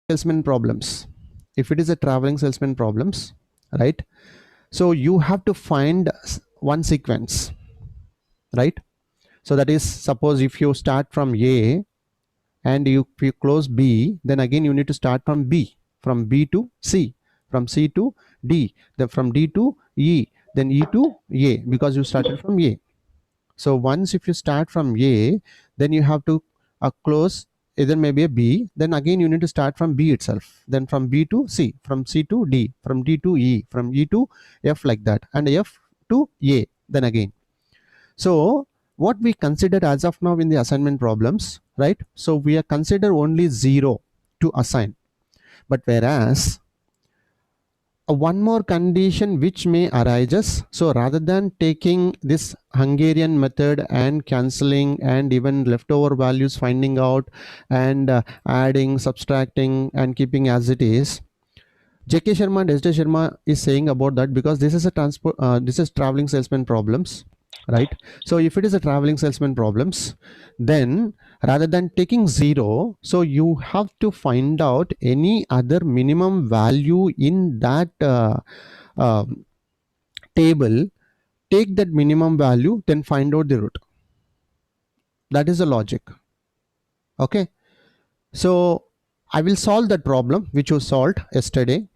salesman problems, if it is a traveling salesman problems, right? So you have to find one sequence, right? So that is, suppose if you start from A and you close B, then again you need to start from B, from B to C, from C to D, then from D to E, then E to A, because you started from A. So once if you start from A, then you have to close either maybe a B, then again you need to start from B itself, then from B to C, from C to D, from D to E, from E to F, like that, and F to A, then again. So what we consider as of now in the assignment problems, right? So we are consider only 0 to assign, but whereas one more condition which may arises. So rather than taking this Hungarian method and cancelling and even leftover values finding out and adding, subtracting and keeping as it is, J.K. Sharma and S.J. Sharma is saying about that, because this is a this is traveling salesman problems, right? So if it is a traveling salesman problems, then rather than taking 0, so you have to find out any other minimum value in that table, take that minimum value, then find out the root. That is the logic. Okay, so I will solve that problem which was solved yesterday,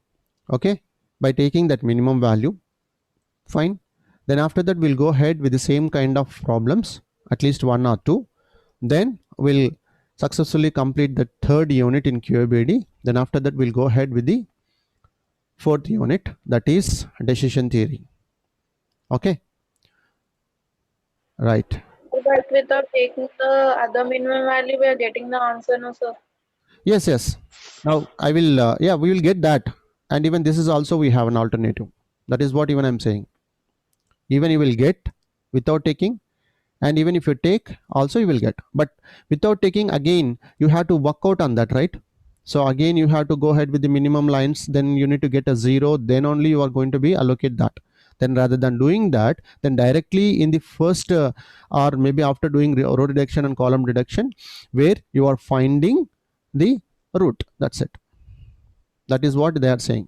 okay, by taking that minimum value. Fine. Then after that we'll go ahead with the same kind of problems, at least 1 or 2. Then we'll successfully complete the third unit in QABD. Then after that we'll go ahead with the fourth unit, that is decision theory. Okay, right. But without taking the other minimum value, we are getting the answer, no, sir? Yes. Now I will, yeah, we will get that. And even this is also, we have an alternative. That is what even I'm saying. Even you will get without taking, and even if you take also you will get, but without taking, again you have to work out on that, right? So again you have to go ahead with the minimum lines, then you need to get a 0, then only you are going to be allocate that. Then rather than doing that, then directly in the first or maybe after doing row reduction and column reduction, where you are finding the root, that's it. That is what they are saying.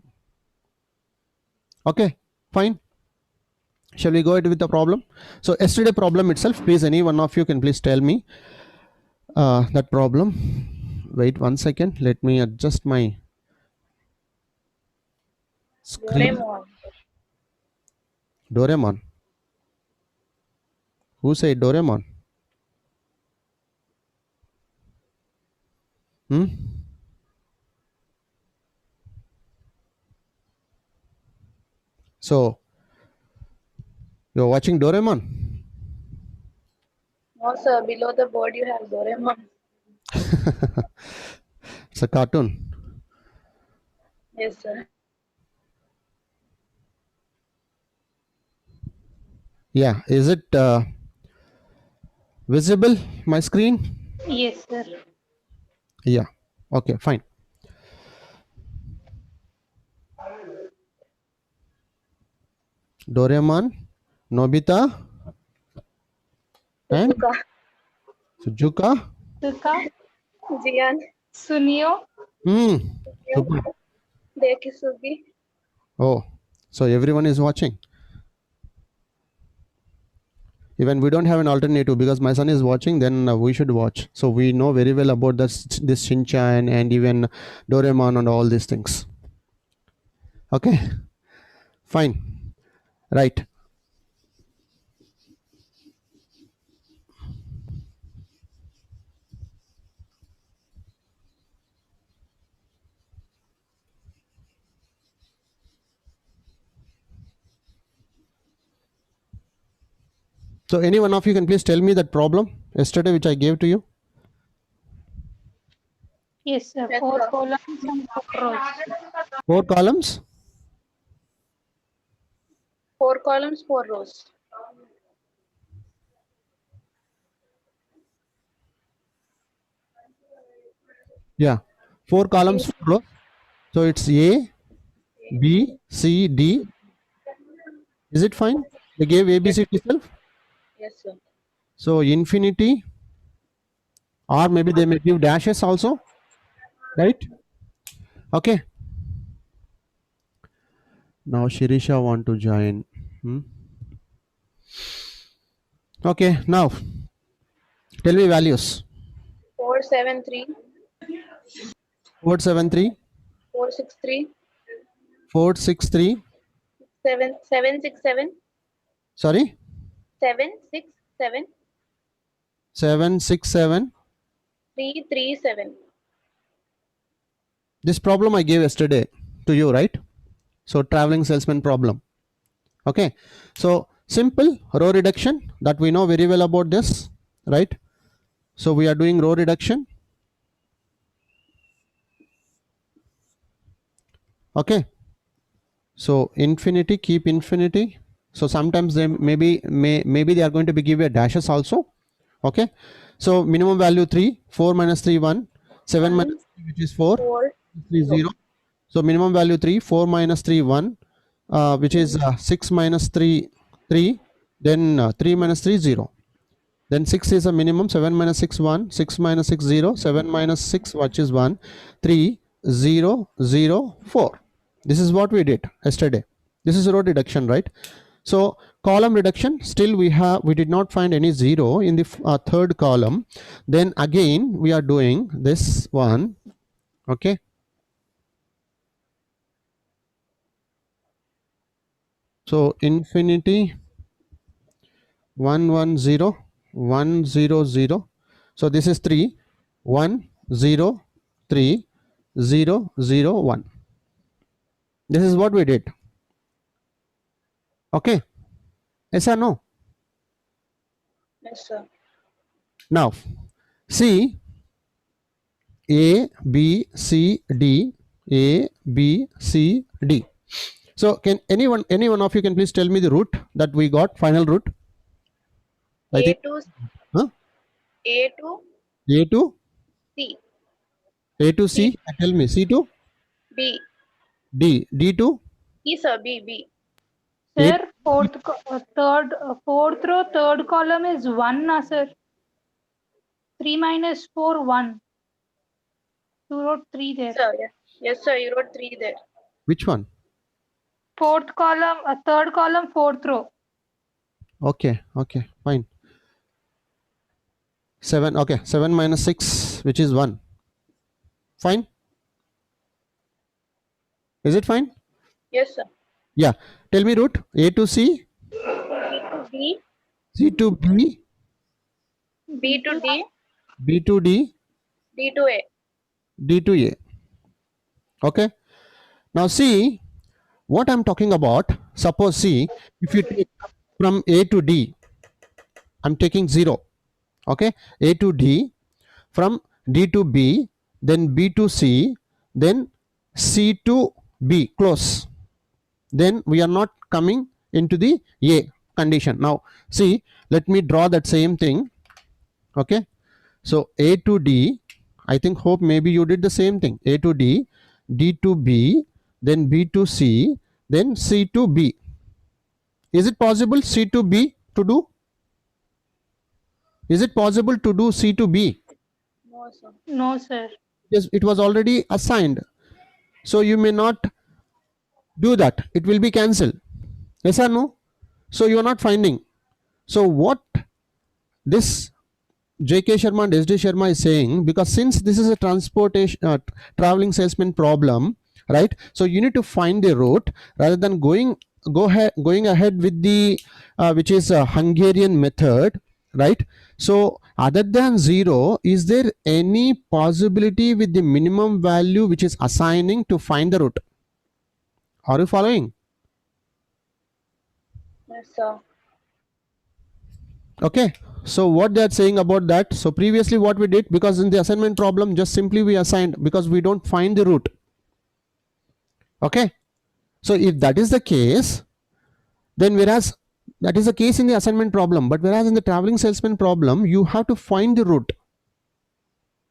Okay, fine. Shall we go ahead with the problem? So yesterday problem itself, please, any one of you can please tell me that problem. Wait 1 second, let me adjust my screen. Doraemon. Who said Doraemon? So you're watching Doraemon? No, sir. Below the board you have Doraemon. It's a cartoon. Yes, sir. Yeah, is it visible, my screen? Yes, sir. Yeah, okay, fine. Doraemon, Nobita, and Sujuka. Jian. Sunio. Super. Dekisugi. Oh, so everyone is watching. Even we don't have an alternative, because my son is watching, then we should watch. So we know very well about this Shinchan and even Doraemon and all these things. Okay, fine, right. So any one of you can please tell me that problem yesterday which I gave to you? Yes, sir. 4 columns and 4 rows. 4 columns? 4 columns, 4 rows. Yeah, 4 columns, 4 rows. So it's A, B, C, D. Is it fine? They gave A, B, C itself. Yes, sir. So infinity, or maybe they may give dashes also, right? Okay. Now Shirisha want to join. Okay, now tell me values. 473, 473, 463, 463, 767, sorry, 767, 767. 337. This problem I gave yesterday to you, right? So traveling salesman problem. Okay, so simple row reduction, that we know very well about this, right? So we are doing row reduction. Okay, so infinity, keep infinity. So sometimes they maybe they are going to be give a dashes also. Okay, so minimum value 3, 4 minus 3 1, 7 minus 1, 3, which is 4, 4, 3 0. 0. So minimum value 3, 4 minus 3 1, which is 6 minus 3 3, then 3 minus 3 0. Then 6 is a minimum, 7 minus 6 1, 6 minus 6 0, 7 minus 6 which is 1, 3 0 0 4. This is what we did yesterday. This is row reduction, right? So column reduction, still we did not find any 0 in the third column. Then again we are doing this one. Okay, so infinity 1 1 0 1 0 0. So this is 3 1 0 3 0 0 1. This is what we did. Okay, yes or no? Yes, sir. Now see A B C D, A B C D. So can any one of you can please tell me the root that we got, final root? I A think to huh? A to A to C, A to C. Tell me C to B. D, D to B, sir, B, B. A. Sir, fourth row, third column is 1, na, sir. 3 minus 4, 1. You wrote 3 there. Sir, yes. Yes, sir, you wrote 3 there. Which one? Fourth column, third column, fourth row. Okay, okay, fine. 7, okay, 7 minus 6, which is 1. Fine. Is it fine? Yes, sir. Yeah. Tell me root. A to C, C to D, C to B, B to D, B to D, D to A. D to A. Okay. Now see what I'm talking about. Suppose see, if you take from A to D, I'm taking 0. Okay. A to D, from D to B, then B to C, then C to B, close. Then we are not coming into the A condition. Now see, let me draw that same thing. Okay, so A to D, I think hope maybe you did the same thing. A to D, D to B, then B to C, then C to B. Is it possible C to B to do? Is it possible to do C to B? No, sir. No, sir. Yes, it was already assigned, so you may not do that. It will be cancelled. Yes or no? So you are not finding. So what this J.K. Sharma and S.D. Sharma is saying, because since this is a transportation traveling salesman problem, right? So you need to find the route rather than going ahead with the which is a Hungarian method, right? So other than 0, is there any possibility with the minimum value which is assigning to find the route? Are you following? Yes, sir. Okay, so what they are saying about that, so previously what we did, because in the assignment problem just simply we assigned because we don't find the root. Okay, so if that is the case, then whereas that is the case in the assignment problem, but whereas in the traveling salesman problem you have to find the root.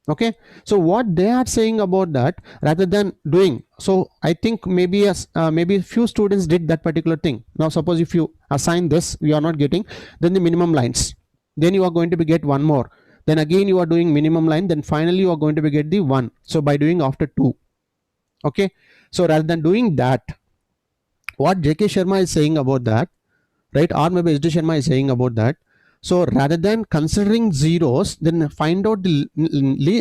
Okay, so what they are saying about that, rather than doing, so I think maybe maybe few students did that particular thing. Now suppose if you assign this, you are not getting, then the minimum lines, then you are going to be get one more, then again you are doing minimum line, then finally you are going to be get the 1. So by doing after 2, Okay, so rather than doing that, what JK Sharma is saying about that, right, or maybe SD Sharma is saying about that, so rather than considering zeros, then find out the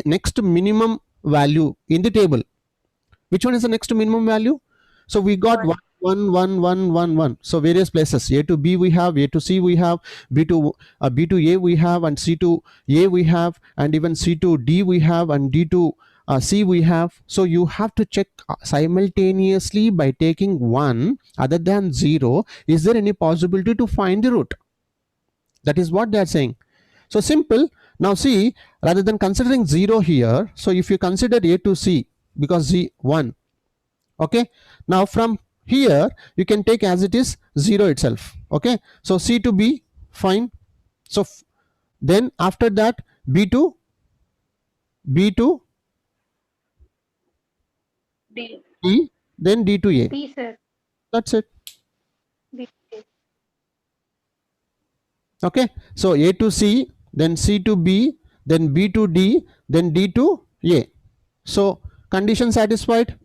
next minimum value in the table. Which one is the next minimum value? So we got One. 1 1 1 1 1. So various places, A to B we have, A to C we have, B to A we have, and C to A we have, and even C to D we have, and D to C we have. So you have to check simultaneously by taking one other than 0. Is there any possibility to find the root? That is what they are saying. So simple. Now see, rather than considering 0 here, so if you consider A to C, because Z 1, okay, now from here you can take as it is 0 itself. Okay, so C to B, fine. So then after that B to D. E, then D to A. D, sir. That's it. D. Okay, so A to C, then C to B, then B to D, then D to A. So condition satisfied.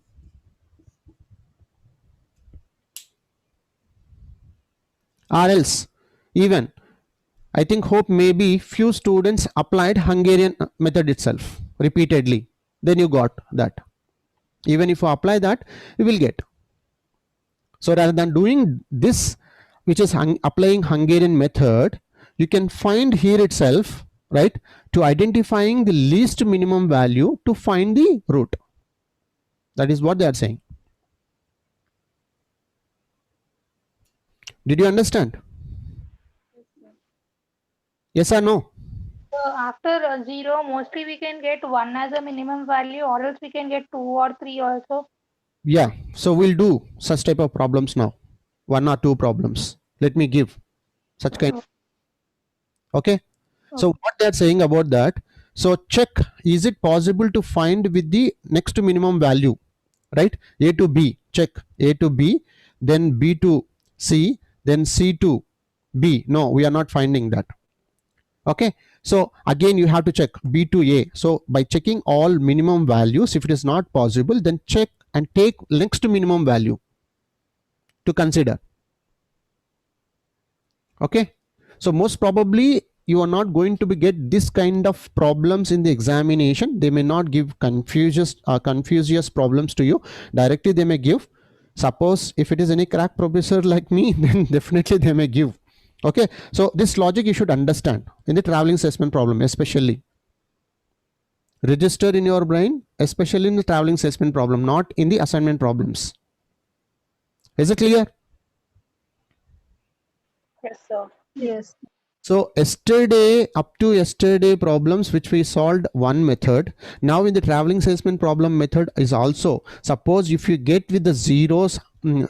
Or else even, I think, hope maybe few students applied Hungarian method itself repeatedly, then you got that. Even if you apply that, you will get. So rather than doing this, which is applying Hungarian method, you can find here itself, right, to identifying the least minimum value to find the root. That is what they are saying. Did you understand? Yes or no? So after 0, mostly we can get 1 as a minimum value, or else we can get 2 or 3 also. Yeah, so we'll do such type of problems now. 1 or 2 problems. Let me give such kind. Okay, so what they are saying about that, so check, is it possible to find with the next minimum value, right? A to B, check A to B, then B to C, then C to B. No, we are not finding that. Okay, so again you have to check B to A. So by checking all minimum values, if it is not possible, then check and take next minimum value to consider. Okay, so most probably you are not going to be get this kind of problems in the examination. They may not give confusious problems to you directly. They may give, suppose if it is any crack professor like me, then definitely they may give. Okay, so this logic you should understand in the traveling assessment problem, especially register in your brain, especially in the traveling assessment problem, not in the assignment problems. Is it clear? Yes, sir. Yes. So yesterday, up to yesterday problems which we solved one method. Now in the traveling salesman problem method is also, suppose if you get with the zeros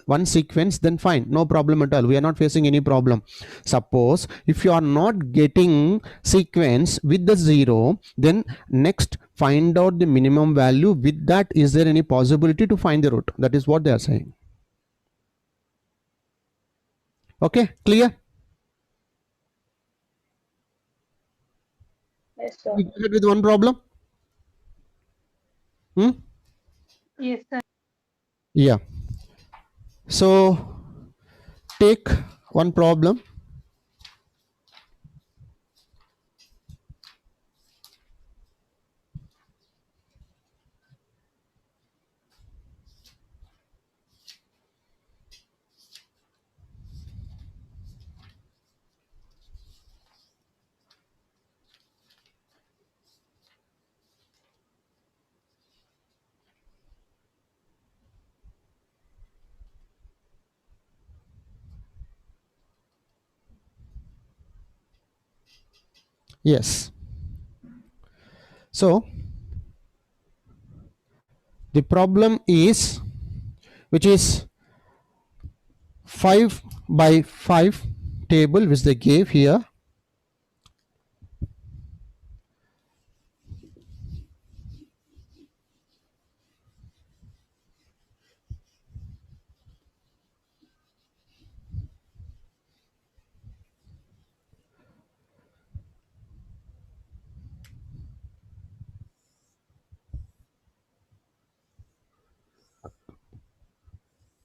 one sequence, then fine, no problem at all. We are not facing any problem. Suppose if you are not getting sequence with the 0, then next find out the minimum value. With that, is there any possibility to find the root? That is what they are saying. Okay, clear? Yes, sir. We get with one problem. Yes, sir. Yeah. So take one problem. Yes. So the problem is, which is 5 by 5 table which they gave here.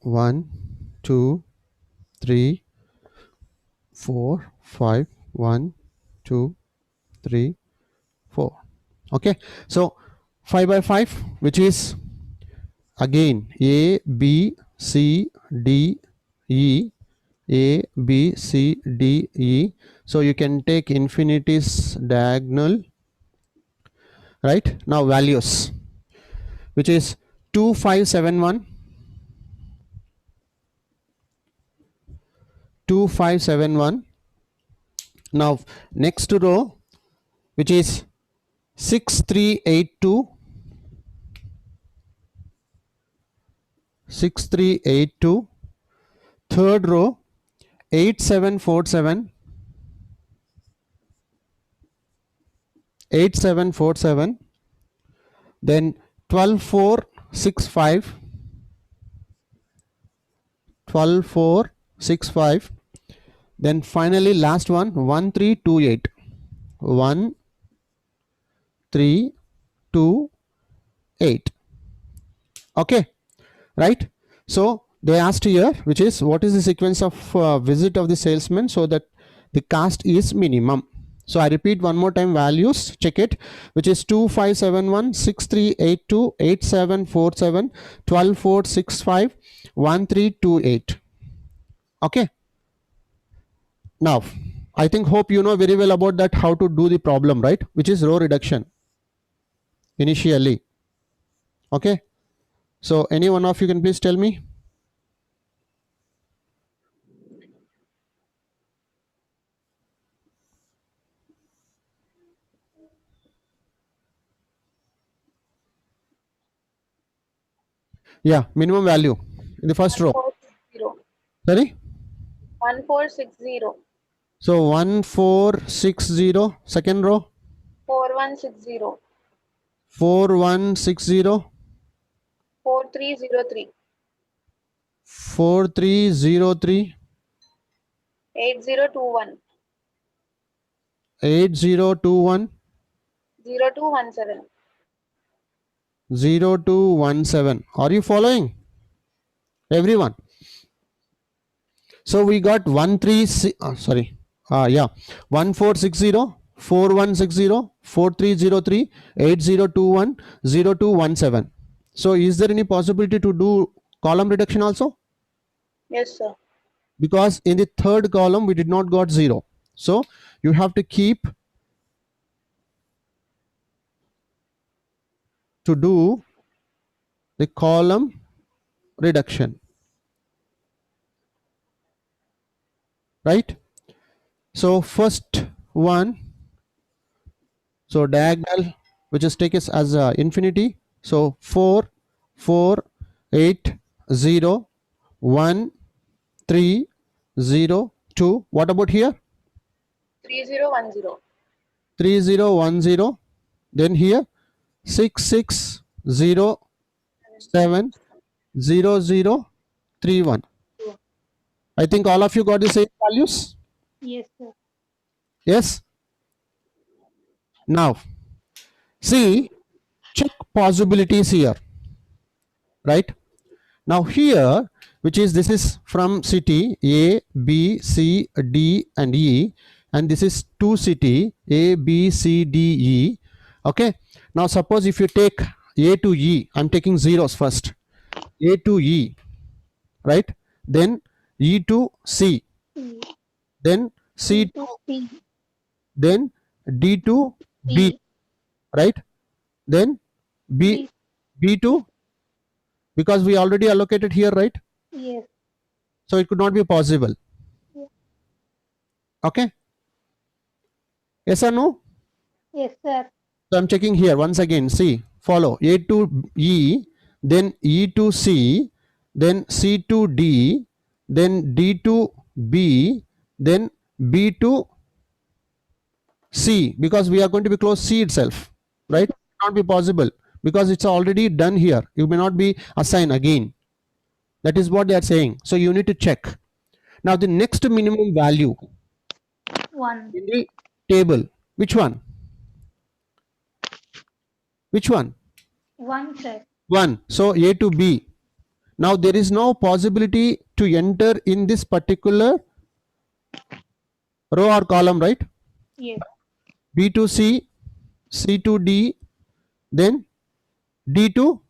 1, 2, 3, 4, 5, 1, 2, 3, 4. Okay, so 5 by 5, which is again A, B, C, D, E, A, B, C, D, E. So you can take infinities diagonal, right? Now values, which is 2571, 2571. Now next row, which is 6382, 6382. Third row, 8747, 8747. Then 12465, 12465. Then finally last one, 1328, 1328. Okay, right? So they asked here, which is what is the sequence of visit of the salesman so that the cost is minimum. So I repeat one more time, values, check it, which is 2571, 6382, 8747, 12465, 1328. Okay. Now I think, hope you know very well about that, how to do the problem, right? Which is row reduction initially. Okay. So any one of you can please tell me. Yeah, minimum value in the first row. 1460. Sorry. 1460. So 1460, second row, 4160. 4160, 4303. 4303, 8021. 8021, 0217. 0217. Are you following, everyone? So we got 1460, 4160, 4303, 8021, 0217. So is there any possibility to do column reduction also? Yes, sir. Because in the third column we did not got 0, so you have to keep to do the column reduction, right? So first one, so diagonal, which is take us as infinity, so 4 4 8 0 1 3 0 2. What about here? 3010. 3010. Then here 6607 0031. I think all of you got the same values. Yes, sir. Yes. Now see, check possibilities here, right? Now here, which is, this is from city A, B, C, D and E, and this is two city A, B, C, D, E. Okay. Now suppose if you take A to E, I'm taking zeros first. A to E, right? Then E to C, E, then C C to, to P, then D to B, P, right? Then B, P. B to, because we already allocated here, right? Yes. So it could not be possible. Yeah. Okay. Yes or no? Yes, sir. So I'm checking here once again. See, follow A to E, then E to C, then C to D, then D to B, then B to C, because we are going to be close C itself, right? It cannot be possible because it's already done here. You may not be assigned again. That is what they are saying. So you need to check. Now the next minimum value 1. in the table, which one? Which one? 1, sir. 1. So A to B. Now there is no possibility to enter in this particular row or column, right? Yes. B to C, C to D, then D to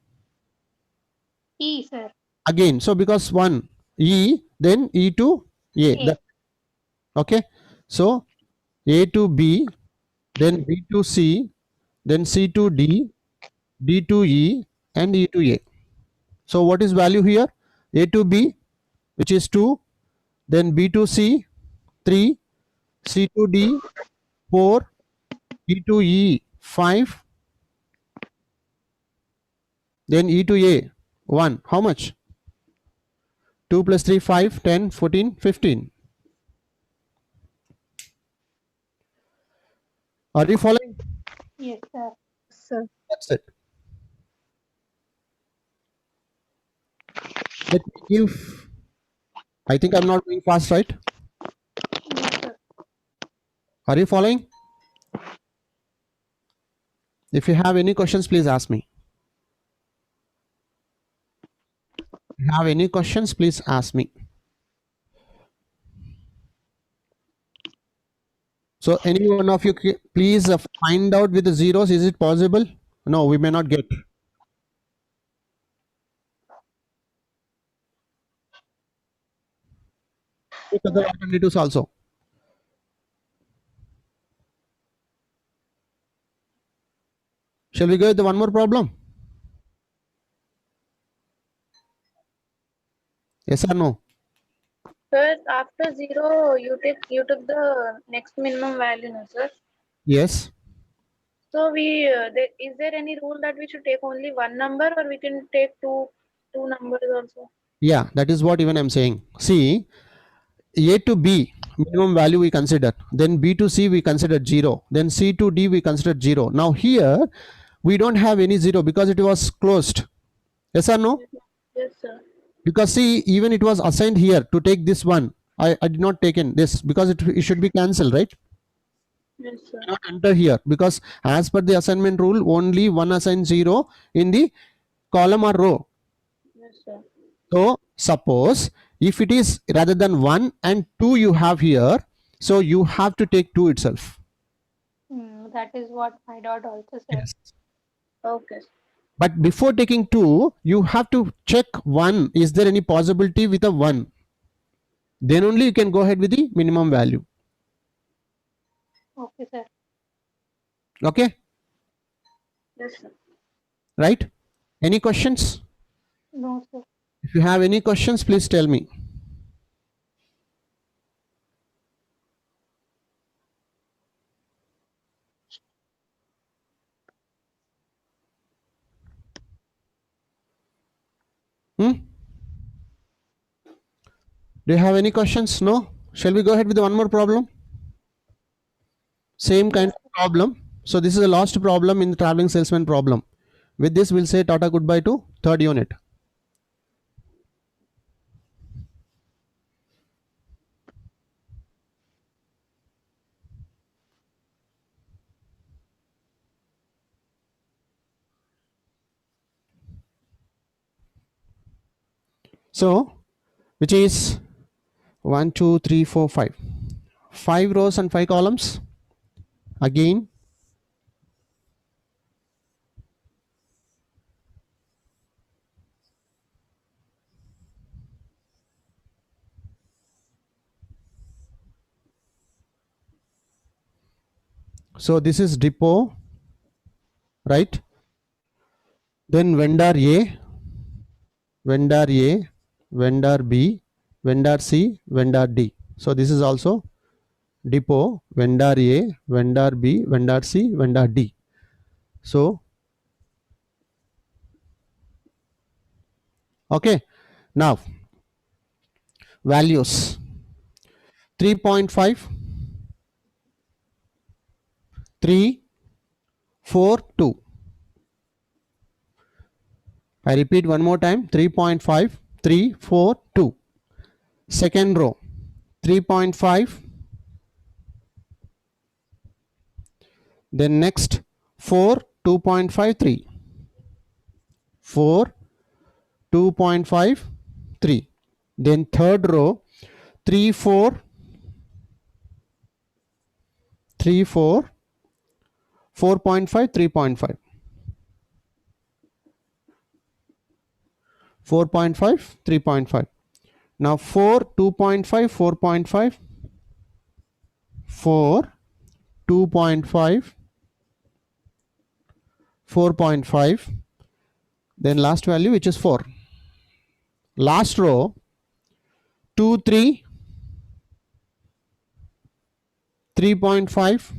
E, sir. again. So because 1 E, then E to A. A. Okay. So A to B, then B to C, then C to D, D to E, and E to A. So what is value here? A to B, which is 2, then B to C, 3, C to D, 4, E to E, 5, then E to A, 1. How much? 2 plus 3, 5, 10, 14, 15. Are you following? Yes, sir. Sir. That's it. Let me give, I think I'm not going fast, right? No, sir. Are you following? If you have any questions, please ask me. If you have any questions, please ask me. So any one of you, please find out with the zeros. Is it possible? No, we may not get. Look at the alternatives also. Shall we go with the one more problem? Yes or no? Sir, after 0, you took the next minimum value, no, sir? Yes. So is there any rule that we should take only one number, or we can take two numbers also? Yeah, that is what even I'm saying. See, A to B minimum value we consider, then B to C we consider 0, then C to D we consider 0. Now here we don't have any 0 because it was closed. Yes or no? Yes, sir. Because see, even it was assigned here to take this one. I did not take in this because it should be cancelled, right? Yes, sir. Not enter here because as per the assignment rule, only one assign 0 in the column or row. Yes, sir. So suppose if it is rather than 1 and 2 you have here, so you have to take 2 itself. That is what my dad also said. Yes. Okay. But before taking 2, you have to check 1. Is there any possibility with a 1? Then only you can go ahead with the minimum value. Okay, sir. Okay? Yes, sir. Right? Any questions? No, sir. If you have any questions, please tell me. Do you have any questions? No? Shall we go ahead with one more problem? Same kind of problem. So this is the last problem in the traveling salesman problem. With this, we'll say Tata goodbye to third unit. So, which is 1, 2, 3, 4, 5. 5 rows and 5 columns. Again, so this is depot, right? Then vendor A, vendor A, vendor B, vendor C, vendor D. So this is also depot, vendor A, vendor B, vendor C, vendor D. So, okay, now values 3.5, 3, 4, 2. I repeat one more time, 3.5, 3, 4, 2. Second row, 3.5, then next 4, 2.53, 4, 2.5, 3. Then third row, 3, 4, 3, 4, 4.5, 3.5. 4.5, 3.5. Now 4, 2.5, 4.5, 4, 2.5, 4.5. Then last value, which is 4. Last row, 2, 3, 3.5.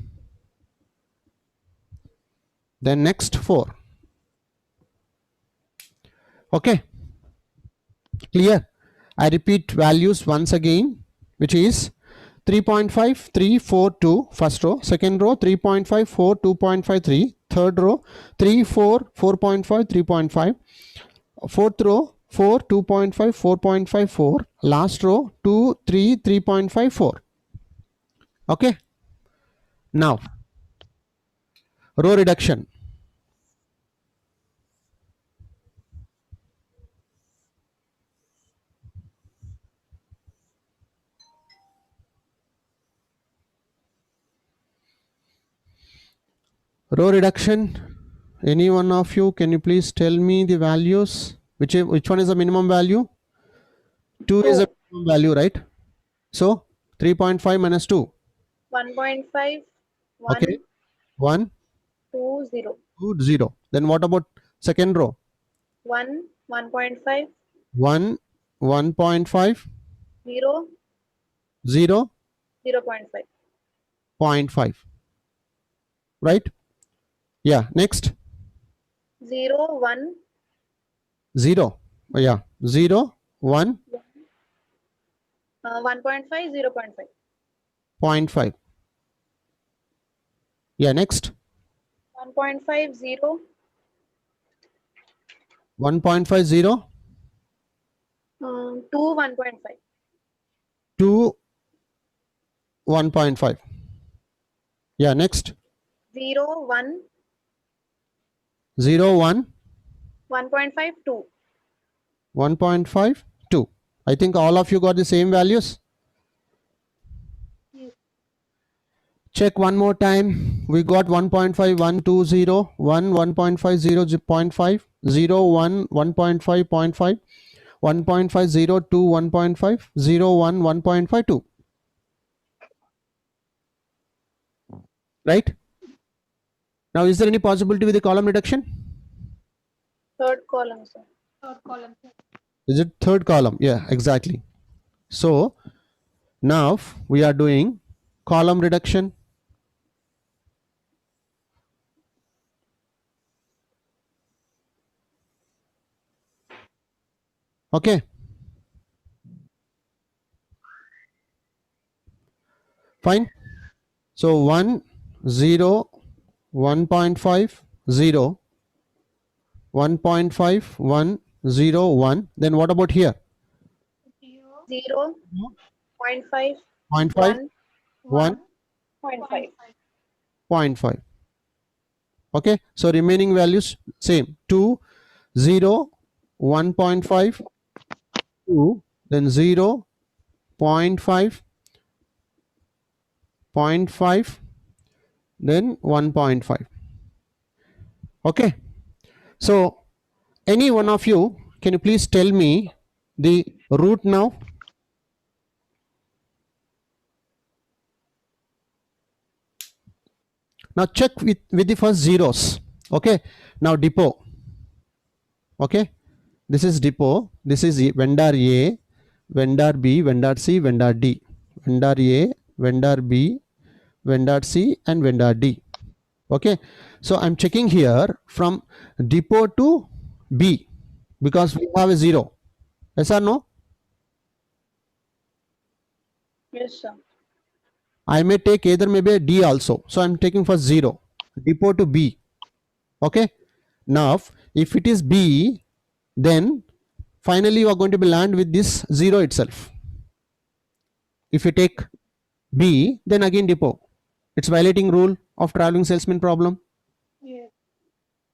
Then next 4. Okay, clear? I repeat values once again, which is 3.5, 3, 4, 2, first row. Second row, 3.5, 4, 2.5, 3. Third row, 3, 4, 4.5, 3.5. Fourth row, 4, 2.5, 4.5, 4. Last row, 2, 3, 3.5, 4. Okay. Now, row reduction. Row reduction. Any one of you, can you please tell me the values? Which one is the minimum value? 2 is a minimum value, right? So 3.5 minus 2. 1.5, 1, Okay. 1, 2, 0. 2, 0. Then what about second row? 1, 1.5, 1, 1.5, 0, 0, 0.5. 0.5. Right? Yeah. Next. 0, 1, 0. Oh, yeah. 0, 1, 1.5, 0.5. 0.5. Yeah. Next. 1.5, 0, 1.5, 0, 2, 1.5. 2, 1.5. Yeah. Next. 0, 1, 0, 1, 1.5, 2. 1.5, 2. I think all of you got the same values. Yes. Check one more time. We got 1.5, 1, 2, 0, 1, 1.5, 0, 0.5, 0, 1, 1.5, 0.5, 1.5, 0, 2, 1.5, 0, 1, 1.5, 2. Right? Now, is there any possibility with the column reduction? Third column, sir. Third column, sir. Is it third column? Yeah, exactly. So, now we are doing column reduction. Okay. Fine. So 1, 0, 1.5, 0, 1.5, 1, 0, 1. Then what about here? 0, 0, 0.5, 0.5, 1, 1, 0.5. 0.5. Okay. So remaining values same. 2, 0, 1.5, 2, then 0, 0.5, 0.5, then 1.5. Okay. So any one of you, can you please tell me the root now? Now check with the first zeros. Okay. Now depot. Okay. This is depot. This is vendor A, vendor B, vendor C, vendor D. Vendor A, vendor B, vendor C, and vendor D. Okay. So I'm checking here from depot to B because we have a 0. Yes or no? Yes, sir. I may take either maybe a D also. So I'm taking first 0. Depot to B. Okay. Now if it is B, then finally you are going to be land with this 0 itself. If you take B, then again depot. It's violating rule of traveling salesman problem. yes,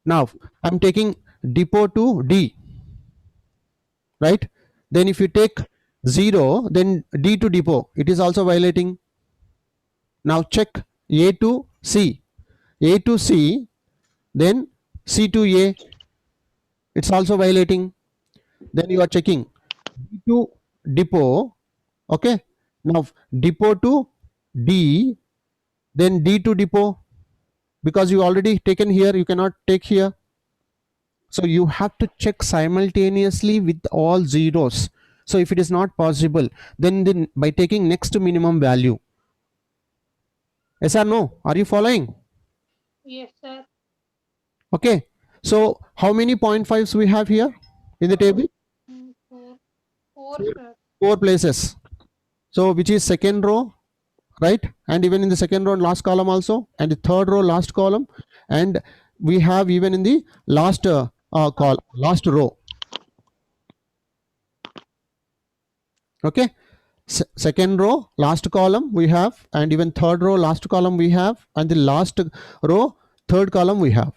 Now I'm taking depot to D. right? Then if you take 0, then D to depot, it is also violating. Now check A to C, A to C, then C to A, it's also violating. Then you are checking D to depot, okay? Now depot to D, then D to depot, because you already taken here, you cannot take here. So you have to check simultaneously with all zeros. So if it is not possible, then by taking next to minimum value. Yes or no? Are you following? Yes, sir. Okay. So how many 0.5s we have here in the table? Four, sir. 4 places. So which is second row, right? And even in the second row last column also, and the third row last column, and we have even in the last last row. Okay. Second row last column we have, and even third row last column we have, and the last row third column we have.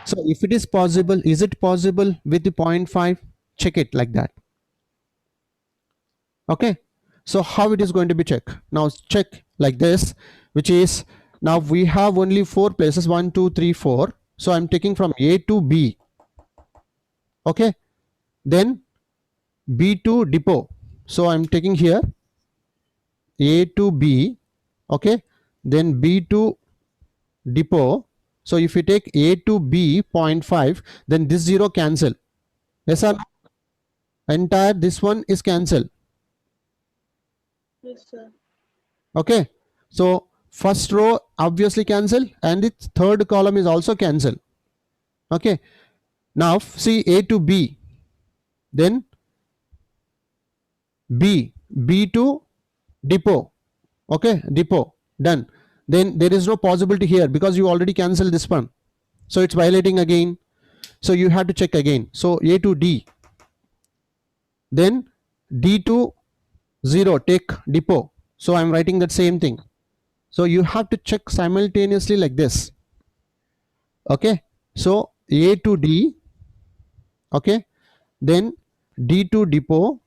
So if it is possible, is it possible with the 0.5? Check it like that. Okay. So how it is going to be checked? Now check like this, which is, now we have only 4 places, 1 2 3 4. So I'm taking from A to B. Okay. Then B to depot. So I'm taking here A to B, okay, then B to depot. So if you take A to B 0.5, then this 0 cancel. Yes sir? Entire this one is cancel. Yes, sir. Okay. So first row obviously cancel, and the third column is also cancel. Okay. Now see A to B, then B to depot. Okay, depot, done. Then there is no possibility here because you already cancelled this one, so it's violating again. So you have to check again. So A to D, then D to 0, take depot. So I'm writing that same thing. So you have to check simultaneously like this. Okay. So A to D, okay, then D to depot.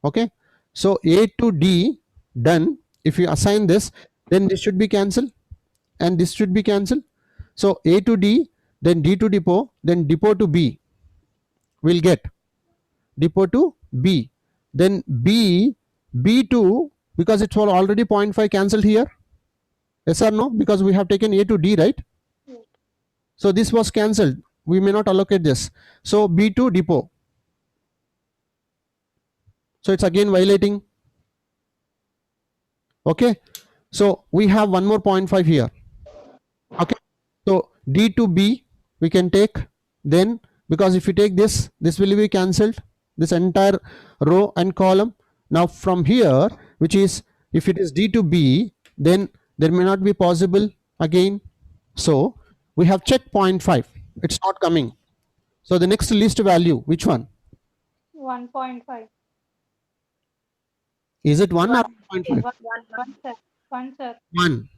Okay. So A to D done. If you assign this, then this should be cancelled and this should be cancelled. So A to D, then D to depot, then depot to B. We'll get depot to B, then B to, because it's already 0.5 cancelled here. Yes or no? Because we have taken A to D, right? So this was cancelled. We may not allocate this. So B to depot. So it's again violating. Okay. So we have one more 0.5 here. Okay. So D to B we can take, then because if you take this, this will be cancelled, this entire row and column. Now from here, which is, if it is D to B, then there may not be possible again. So we have checked 0.5, it's not coming. So the next list value, which one? 1.5. Is it 1 or 0.5? 1, sir. 1, sir. 1.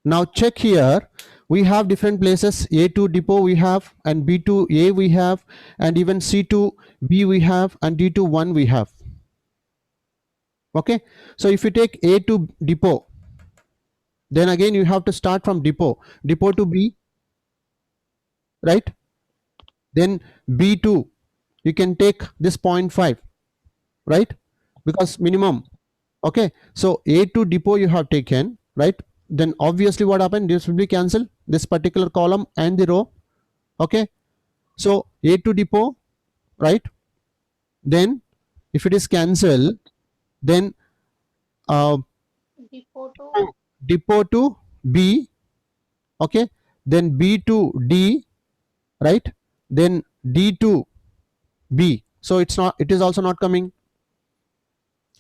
Now check here, we have different places. A to depot we have, and B to A we have, and even C to B we have, and D to 1 we have. Okay. So if you take A to depot, then again you have to start from depot to B, right? Then B to, you can take this 0.5, right? Because minimum. Okay. So A to depot you have taken, right? Then obviously what happened, this will be cancelled, this particular column and the row. Okay. So A to depot, right? Then if it is cancelled, then depot to B, okay, then B to D, right, then D to B. So it's not, it is also not coming.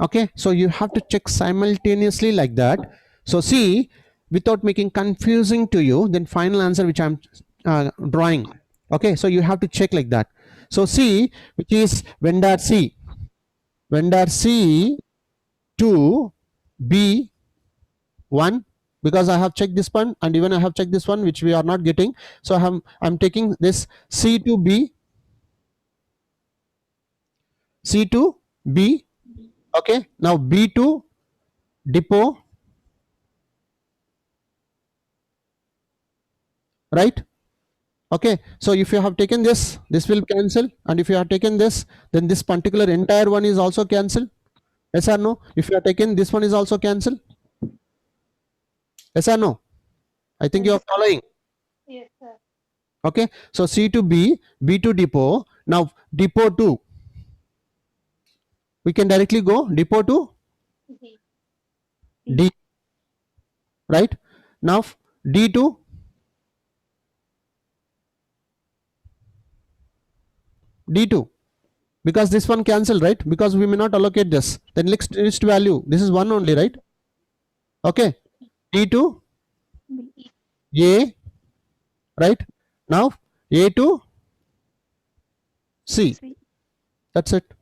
Okay. So you have to check simultaneously like that. So see, without making confusing to you, then final answer which I'm drawing. Okay. So you have to check like that. So C, which is vendor C to B 1, because I have checked this one and even I have checked this one, which we are not getting. So I'm taking this C to B, C to B. Okay. Now B to depot. Right. Okay. So if you have taken this will cancel, and if you have taken this, then this particular entire one is also cancelled. Yes or no? If you have taken this one is also cancelled. Yes or no? I think you are Yes. following. Yes, sir. Okay. So C to B, B to depot. Now depot to, we can directly go depot to D. D. Right. Now D to D2, because this one cancel, right? Because we may not allocate this. Then next list value, this is one only, right? Okay. D2 B. A, right? Now A to C. C. That's it.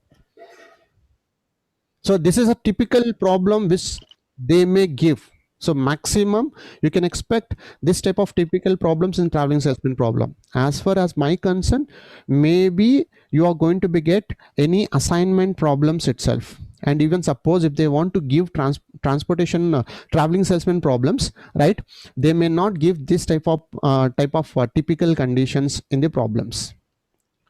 So this is a typical problem which they may give. So maximum you can expect this type of typical problems in traveling salesman problem. As far as my concern, maybe you are going to be get any assignment problems itself. And even suppose if they want to give transportation traveling salesman problems, right? They may not give this type of typical conditions in the problems.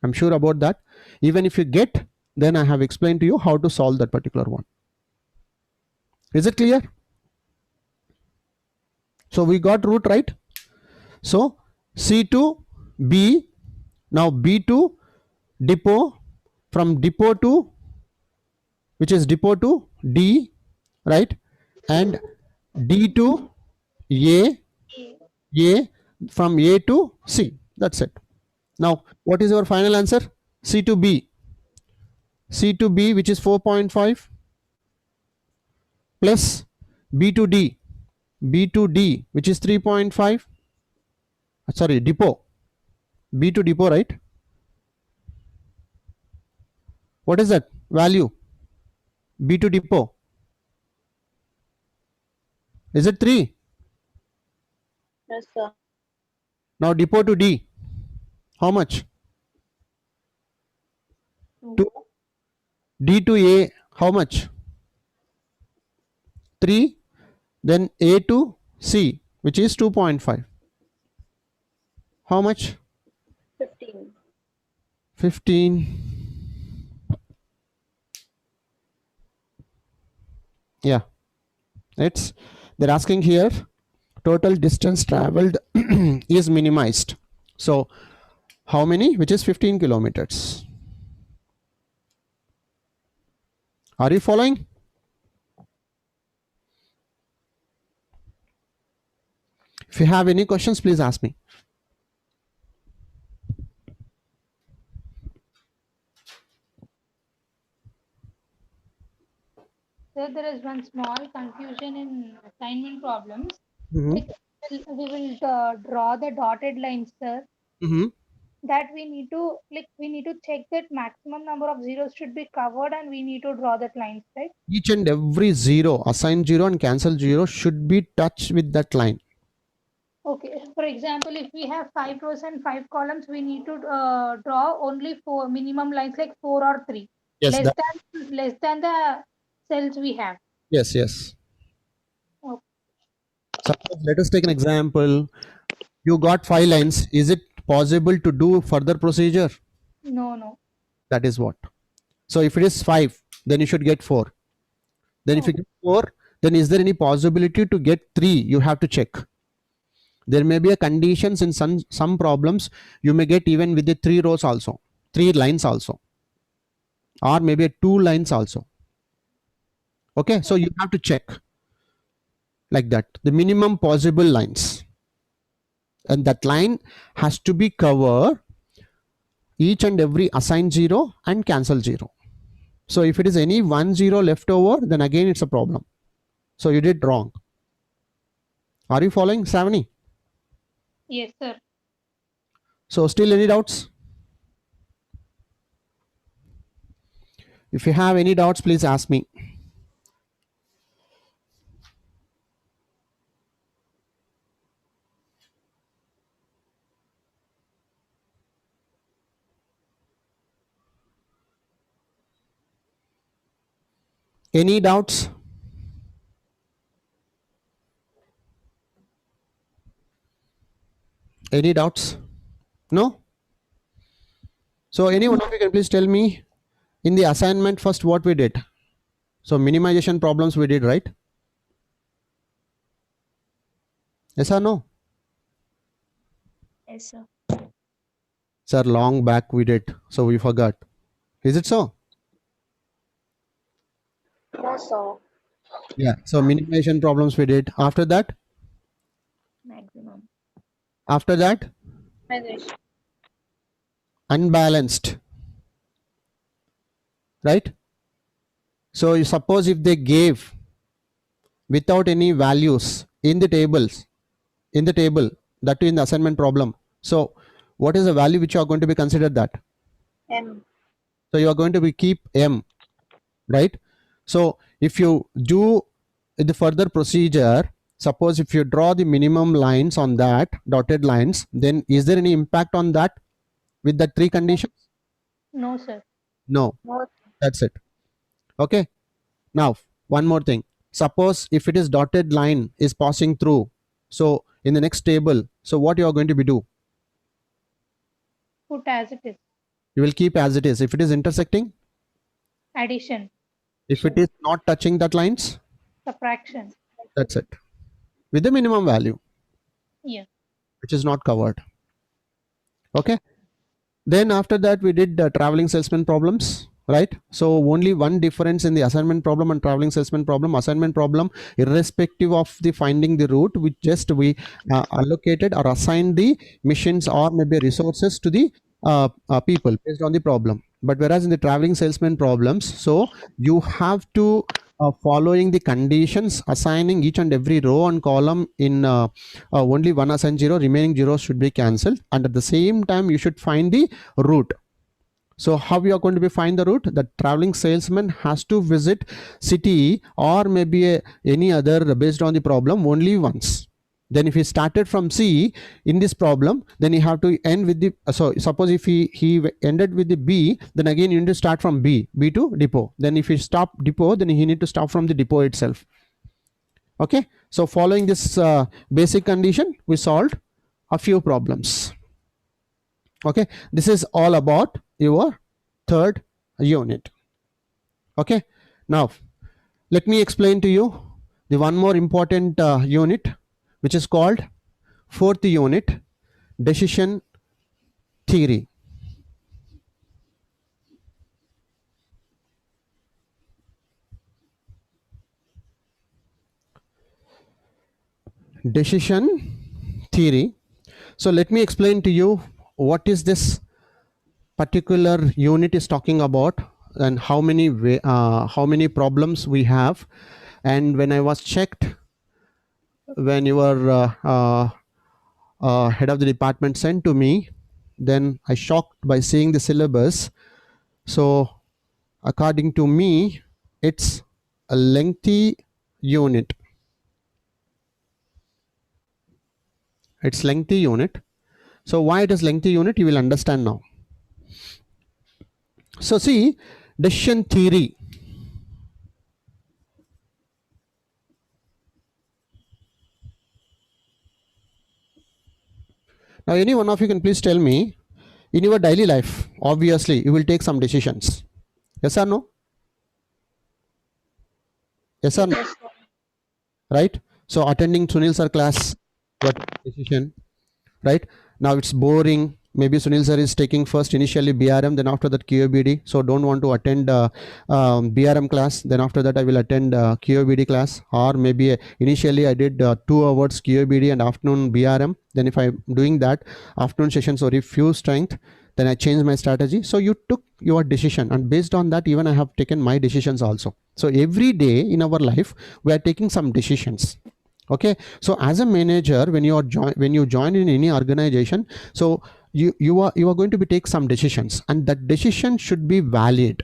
I'm sure about that. Even if you get, then I have explained to you how to solve that particular one. Is it clear? So we got root, right? So C to B, now B to depot, from depot to, which is depot to D, right? And D to A, A. A, from A to C. That's it. Now what is your final answer? C to B. C to B, which is 4.5, plus B to D, B to D, which is 3.5. Sorry, depot, B to depot, right? What is that value? B to depot, is it 3? Yes, sir. Now depot to D, how much? 2. 2. D to A, how much? 3. Then A to C, which is 2.5, how much? 15. 15. Yeah, it's, they're asking here total distance traveled is minimized. So how many? Which is 15 kilometers. Are you following? If you have any questions, please ask me. Sir, there is one small confusion in assignment problems. Mm-hmm. Like we will draw the dotted lines, sir. Mm-hmm. That we need to check that maximum number of zeros should be covered, and we need to draw that lines, right? Each and every zero, assigned zero and cancel zero, should be touched with that line. Okay. For example, if we have 5 rows and 5 columns, we need to draw only 4 minimum lines, like 4 or 3, Yes, that, less than the cells we have. yes. Okay. Suppose let us take an example. You got 5 lines. Is it possible to do further procedure? No. That is what. So if it is 5, then you should get 4. Then if you Okay. get 4, then is there any possibility to get 3? You have to check. There may be a conditions in some problems. You may get even with the 3 rows also, 3 lines also, or maybe 2 lines also. Okay, so you have to check like that the minimum possible lines, and that line has to be cover each and every assigned zero and cancel zero. So if it is any 1 0 left over, then again it's a problem. So you did wrong. Are you following, Savani? Yes, sir. So still any doubts? If you have any doubts, please ask me. Any doubts? Any doubts? No? So any one of you can please tell me in the assignment first what we did. So minimization problems we did, right? Yes or no? Yes, sir. Sir, long back we did, so we forgot. Is it so? No, sir. Yeah. So minimization problems we did. After that, Maximum. Minimization. unbalanced, right? So you suppose if they gave without any values in the table, that too in the assignment problem. So what is the value which you are going to be considered that? M. So you are going to be keep M, right? So if you do the further procedure, suppose if you draw the minimum lines on that dotted lines, then is there any impact on that with the three conditions? No, sir. No, No. that's it. Okay. Now one more thing. Suppose if it is dotted line is passing through, so in the next table, so what you are going to be do? Put as it is. You will keep as it is. If it is intersecting, Addition. if it is not touching that lines, Subtraction. that's it. With the minimum value, Yeah. which is not covered. Okay. Then after that we did traveling salesman problems, right? So only one difference in the assignment problem and traveling salesman problem. Assignment problem, irrespective of the finding the route, we allocated or assigned the missions or maybe resources to the people based on the problem. But whereas in the traveling salesman problems, so you have to following the conditions, assigning each and every row and column in only one assigned zero, remaining zeros should be cancelled, and at the same time you should find the route. So how you are going to be find the route? The traveling salesman has to visit city or maybe any other based on the problem only once. Then if he started from C in this problem, then he have to end with the, so suppose if he ended with the B, then again you need to start from B to depot. Then if he stop depot, then he need to stop from the depot itself. Okay, so following this basic condition, we solved a few problems. Okay, this is all about your third unit. Okay, now let me explain to you the one more important unit, which is called fourth unit, decision theory. Decision theory. So let me explain to you what is this particular unit is talking about and how many problems we have. And when I was checked, when your head of the department sent to me, then I shocked by seeing the syllabus. So according to me, it's a lengthy unit. It's lengthy unit. So why it is lengthy unit, you will understand now. So see, decision theory. Now any one of you can please tell me, in your daily life, obviously you will take some decisions. Yes or no? Yes or no? Yes, sir. Right? So attending Sunil sir class, what decision, right? Now it's boring. Maybe Sunil sir is taking first initially BRM, then after that QABD. So don't want to attend BRM class. Then after that I will attend QABD class. Or maybe initially I did 2 hours QABD and afternoon BRM. Then if I'm doing that afternoon sessions or few strength, then I changed my strategy. So you took your decision, and based on that even I have taken my decisions also. So every day in our life we are taking some decisions. Okay, so as a manager, when you join in any organization, so you are going to be take some decisions, and that decision should be valid,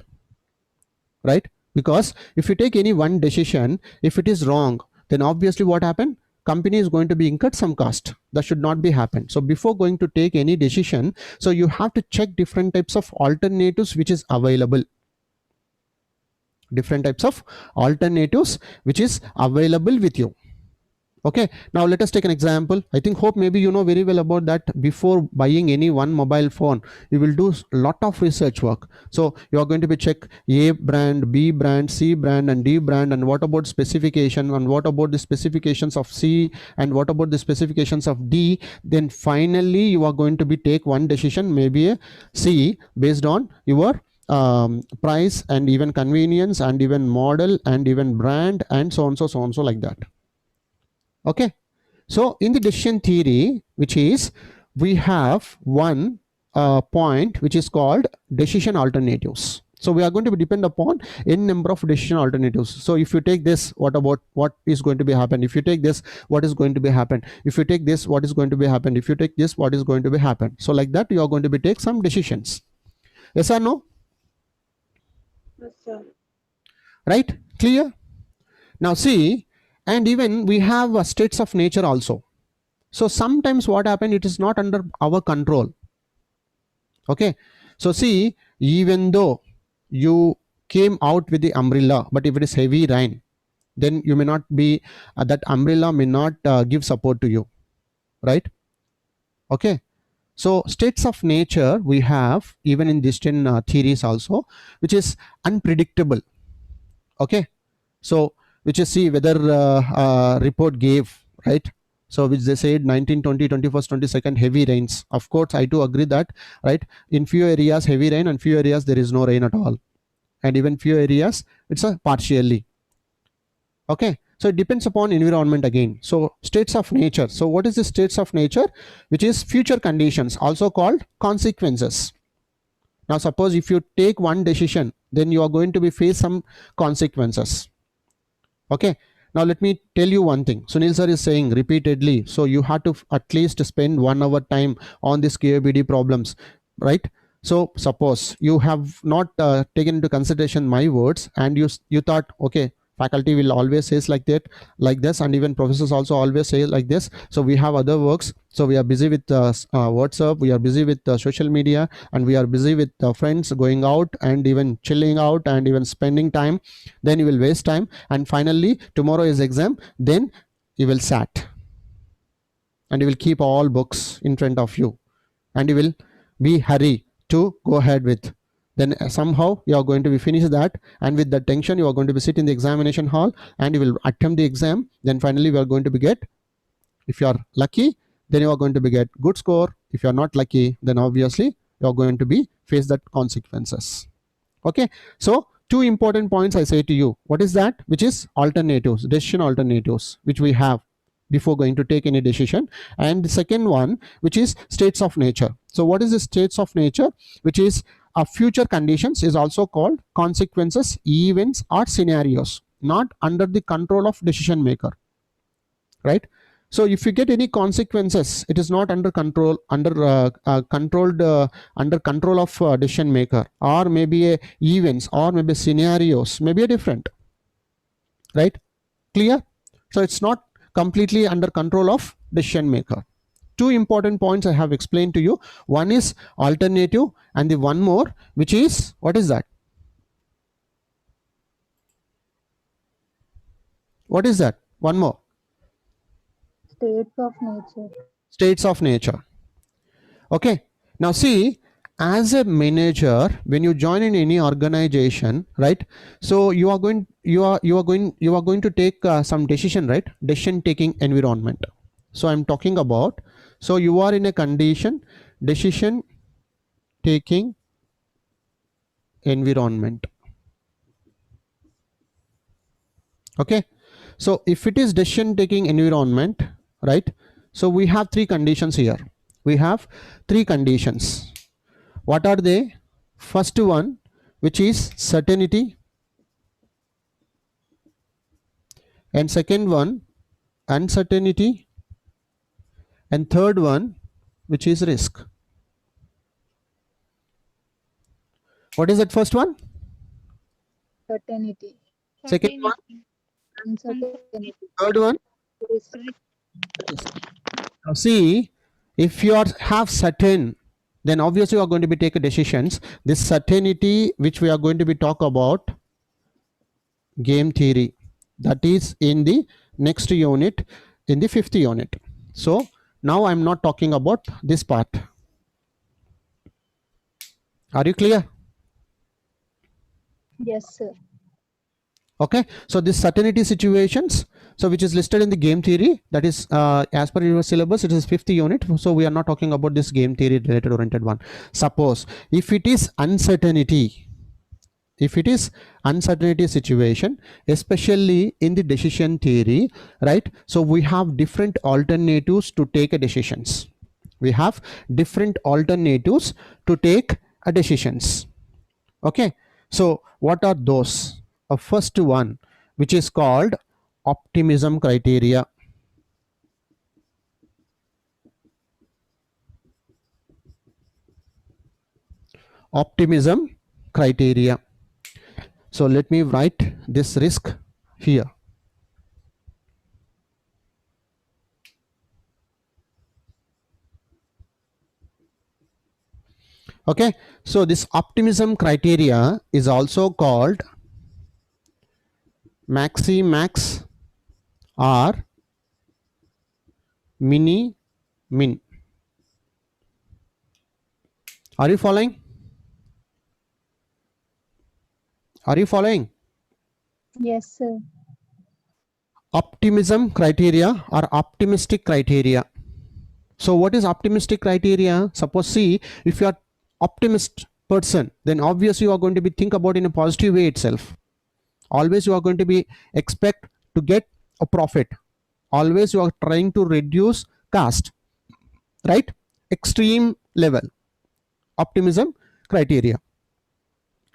right? Because if you take any one decision, if it is wrong, then obviously what happened, company is going to be incurred some cost. That should not be happen. So before going to take any decision, so you have to check different types of alternatives which is available. different types of alternatives which is available with you. Okay, now let us take an example. I think, hope maybe you know very well about that. Before buying any one mobile phone, you will do a lot of research work. So you are going to be check A brand, B brand, C brand and D brand, and what about specification, and what about the specifications of C, and what about the specifications of D. Then finally you are going to be take one decision, maybe a C, based on your price and even convenience and even model and even brand and so on so like that. Okay, so in the decision theory, which is, we have one point which is called decision alternatives. So we are going to be depend upon n number of decision alternatives. So if you take this, what about what is going to be happen? If you take this, what is going to be happen? If you take this, what is going to be happen? If you take this, what is going to be happen? So like that, you are going to be take some decisions. Yes or no? Yes, sir. Right? Clear? Now see, and even we have states of nature also. So sometimes what happened, it is not under our control. Okay, so see, even though you came out with the umbrella, but if it is heavy rain, then you may not be that umbrella may not give support to you, right? Okay, so states of nature we have even in distant theories also, which is unpredictable. Okay, so which is, see, whether report gave, right? So which they said 19, 20, 21st, 22nd heavy rains. Of course I do agree that, right? In few areas heavy rain, and few areas there is no rain at all, and even few areas it's a partially. Okay, so it depends upon environment again. So states of nature. So what is the states of nature? Which is future conditions, also called consequences. Now suppose if you take one decision, then you are going to be face some consequences. Okay, now let me tell you one thing. Sunil sir is saying repeatedly, so you have to at least spend 1 hour time on this KOBD problems, right? So suppose you have not taken into consideration my words, and you thought, okay, faculty will always says like that, like this, and even professors also always say like this. So we have other works, so we are busy with WhatsApp, we are busy with social media, and we are busy with friends going out and even chilling out and even spending time. Then you will waste time, and finally tomorrow is exam, then you will sat, and you will keep all books in front of you, and you will be hurry to go ahead with. Then somehow you are going to be finish that, and with that tension you are going to be sit in the examination hall, and you will attempt the exam. Then finally we are going to be get, if you are lucky, then you are going to be get good score. If you are not lucky, then obviously you are going to be face that consequences. Okay, so two important points I say to you. What is that? Which is alternatives, decision alternatives, which we have before going to take any decision. And the second one, which is states of nature. So what is the states of nature? Which is future conditions, is also called consequences, events or scenarios not under the control of decision maker, right? So if you get any consequences, it is not under control, under control of decision maker, or maybe events or maybe scenarios, maybe a different, right? Clear? So it's not completely under control of decision maker. Two important points I have explained to you. One is alternative, and the one more, which is, what is that? What is that? One more. States of nature. States of nature. Okay, now see, as a manager, when you join in any organization, right? So you are going to take some decision, right? Decision taking environment. So I'm talking about, so you are in a condition, decision taking environment. Okay, so if it is decision taking environment, right? So we have three conditions here. We have three conditions. What are they? First one, which is certainty, and second one, uncertainty, and third one, which is risk. What is that first one? Certainty. Second one? Uncertainty. Third one? Now see, if you have certain, then obviously you are going to be taking decisions. This certainty which we are going to be talk about, game theory. That is in the next unit, in the 5th unit. So now I'm not talking about this part. Are you clear? Yes, sir. Okay, so this certainty situations, so which is listed in the game theory, that is as per your syllabus, it is 5th unit. So we are not talking about this game theory related oriented one. Suppose if it is uncertainty, situation, especially in the decision theory, right? So we have different alternatives to take a decisions. Okay, so what are those? First one, which is called optimism criteria. Optimism criteria. So let me write this risk here. Okay, so this optimism criteria is also called maxi-max or mini-min. Are you following? Are you following? Yes, sir. Optimism criteria or optimistic criteria. So what is optimistic criteria? Suppose, see, if you are optimist person, then obviously you are going to be think about in a positive way itself. Always you are going to be expect to get a profit. Always you are trying to reduce cost, right? Extreme level. Optimism criteria.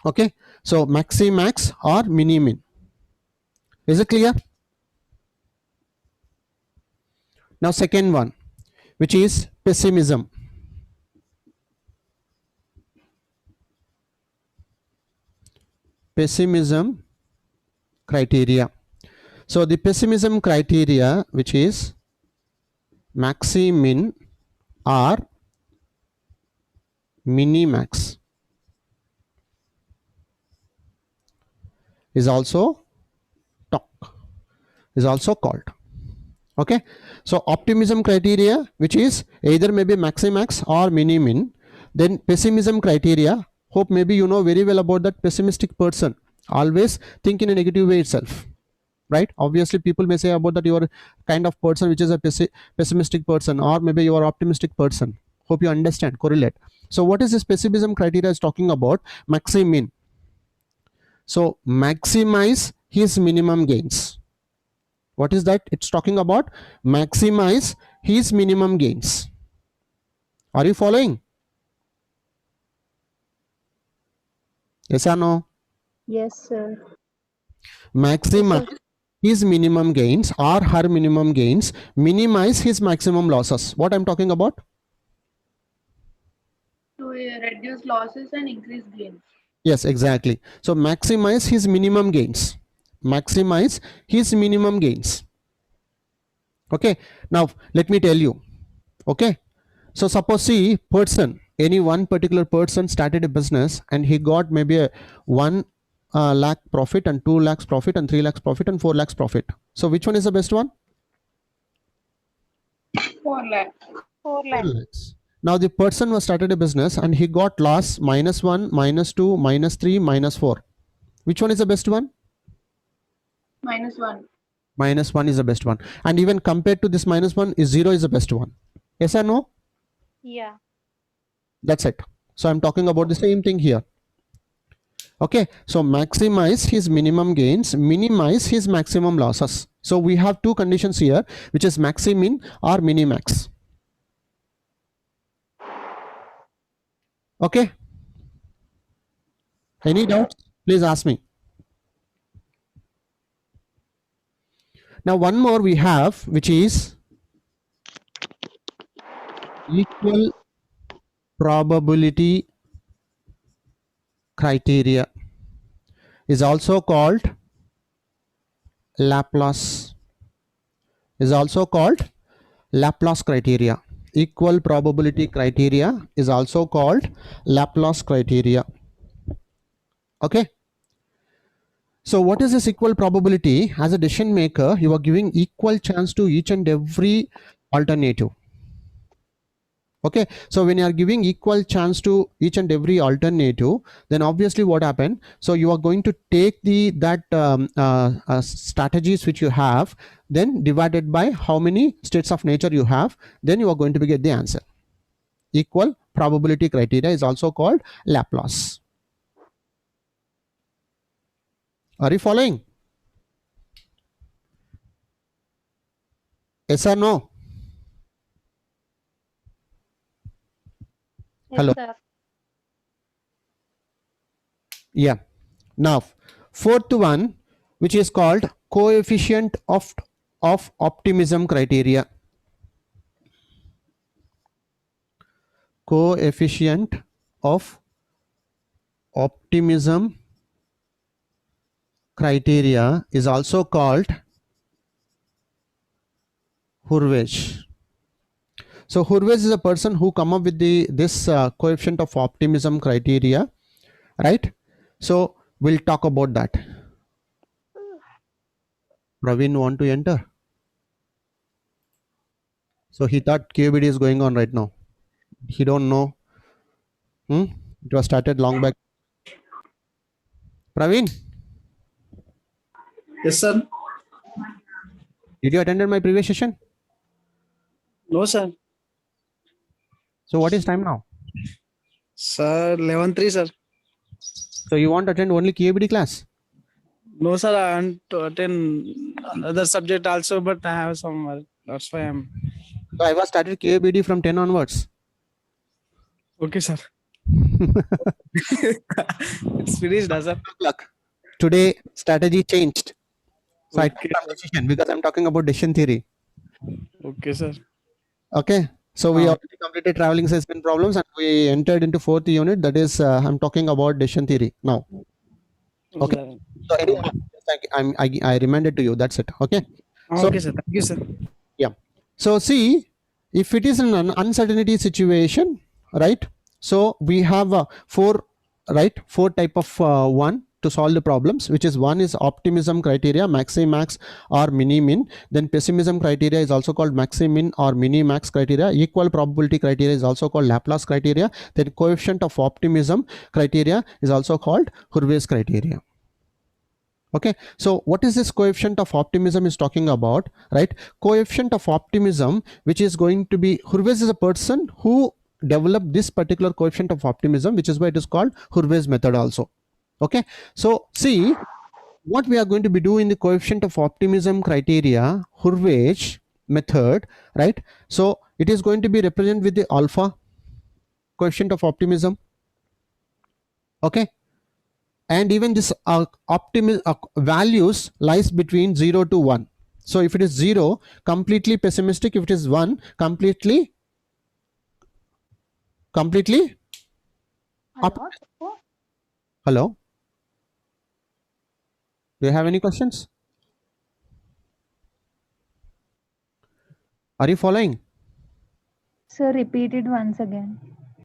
Okay, so maxi max or mini min. Is it clear? Now second one, which is pessimism. Pessimism criteria. So the pessimism criteria, which is maxi min or mini max, is also called. Okay, so optimism criteria, which is either maybe maxi max or mini min. Then pessimism criteria, hope maybe you know very well about that. Pessimistic person always think in a negative way itself, right? Obviously people may say about that you are kind of person which is a pessimistic person, or maybe you are optimistic person. Hope you understand, correlate. So what is this pessimism criteria is talking about? Maxi min. So maximize his minimum gains. What is that it's talking about? Maximize his minimum gains. Are you following? Yes or no? Yes, sir. Maximize his minimum gains or her minimum gains, minimize his maximum losses. What I'm talking about? To reduce losses and increase gains. Yes, exactly. So maximize his minimum gains. Maximize his minimum gains. Okay, now let me tell you. Okay, so suppose, see, person, any one particular person started a business and he got maybe a 1 lakh profit and 2 lakhs profit and 3 lakhs profit and 4 lakhs profit. So which one is the best one? 4 lakhs. 4 4 lakhs. lakhs. Now the person was started a business and he got loss -1, -2, -3, -4. Which one is the best one? -1. -1 is the best one. And even compared to this -1, is 0 is the best one. Yes or no? Yeah. That's it. So I'm talking about the same thing here. Okay, so maximize his minimum gains, minimize his maximum losses. So we have two conditions here, which is maxi min or mini max. Okay, any doubts? Please ask me. Now one more we have, which is equal probability criteria, is also called Laplace, Laplace criteria. Equal probability criteria is also called Laplace criteria. Okay, So what is this equal probability? As a decision maker, you are giving equal chance to each and every alternative. Okay, so when you are giving equal chance to each and every alternative, then obviously what happened? So you are going to take the strategies which you have, then divided by how many states of nature you have, then you are going to get the answer. Equal probability criteria is also called Laplace. Are you following? Yes or no? Yes, Hello. sir. Yeah. Now, fourth one, which is called coefficient of optimism criteria. Coefficient of optimism criteria is also called Hurwitz. So Hurwitz is a person who come up with this coefficient of optimism criteria, right? So we'll talk about that. Praveen want to enter? So he thought QBD is going on right now. He don't know. It was started long back. Praveen, Yes, sir. did you attend my previous session? No, sir. So what is time now? Sir, 11:03, sir. So you want to attend only QABD class? No, sir. I want to attend another subject also, but I have some work. That's why I'm. So I was started QABD from 10 onwards. Okay, sir. It's finished, sir. Luck. Today strategy changed. So I Okay, took some decision because I'm talking about decision theory. Okay, sir. Okay. So we already completed traveling salesman problems and we entered into fourth unit. That is, I'm talking about decision theory now. Okay. Sir. So anyway, I reminded to you. That's it. Okay. So- Okay, sir. Thank you, sir. Yeah. So see, if it is an uncertainty situation, right? So we have four type of one to solve the problems, which is one is optimism criteria, maxi-max or mini-min. Then pessimism criteria is also called maxi-min or mini-max criteria. Equal probability criteria is also called Laplace criteria. Then coefficient of optimism criteria is also called Hurwitz criteria. Okay, so what is this coefficient of optimism is talking about, right? Coefficient of optimism, which is going to be, Hurwitz is a person who developed this particular coefficient of optimism, which is why it is called Hurwitz method also. Okay, so see what we are going to be doing the coefficient of optimism criteria, Hurwitz method, right? So it is going to be represented with the alpha coefficient of optimism. Okay, and even this values lies between 0 to 1. So if it is 0, completely pessimistic. If it is 1, completely hello, do you have any questions? Are you following? Sir, repeat it once again.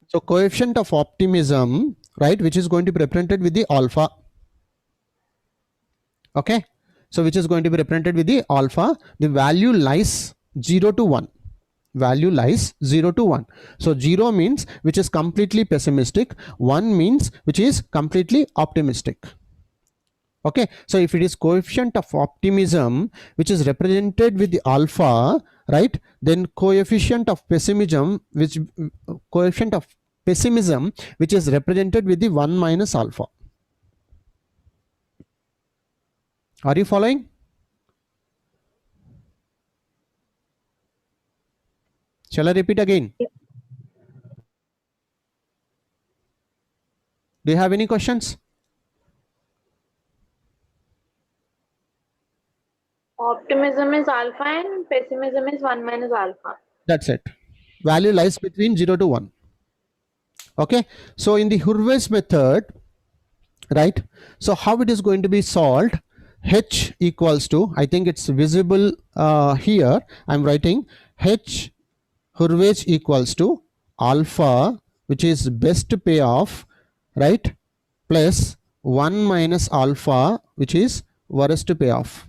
So coefficient of optimism, right, which is going to be represented with the alpha. Okay, so which is going to be represented with the alpha. The value lies 0 to 1. Value lies 0 to 1. So 0 means which is completely pessimistic. 1 means which is completely optimistic. Okay, so if it is coefficient of optimism which is represented with the alpha, right, then coefficient of pessimism which is represented with the 1 minus alpha. Are you following? Shall I repeat again? Do you have any questions? Optimism is alpha and pessimism is 1 minus alpha. That's it. Value lies between 0 to 1. Okay, so in the Hurwitz method, right, so how it is going to be solved? H equals to, I think it's visible here, I'm writing H Hurwitz equals to alpha, which is best payoff, right, plus 1 minus alpha, which is worst payoff,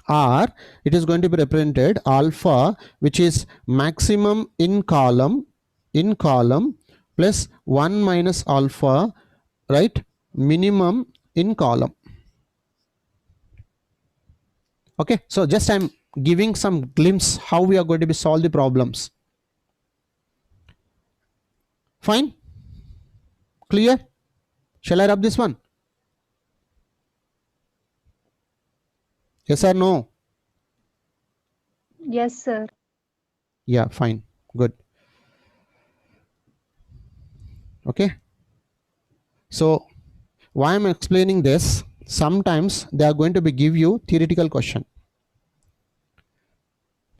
or it is going to be represented alpha, which is maximum in column plus 1 minus alpha, right, minimum in column. Okay, so just I'm giving some glimpse how we are going to be solve the problems. Fine, clear? Shall I rub this one? Yes or no? Yes, sir. Yeah, fine, good. Okay, so why I'm explaining this, sometimes they are going to be give you theoretical question,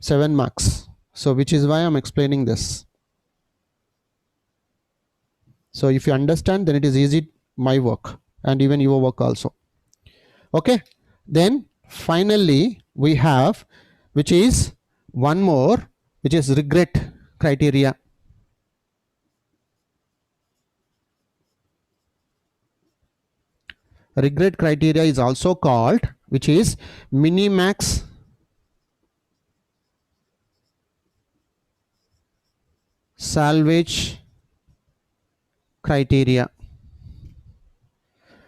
7 marks, so which is why I'm explaining this. So if you understand, then it is easy, my work and even your work also. Okay, then finally we have, which is one more, which is regret criteria. Regret criteria is also called, which is minimax salvage criteria.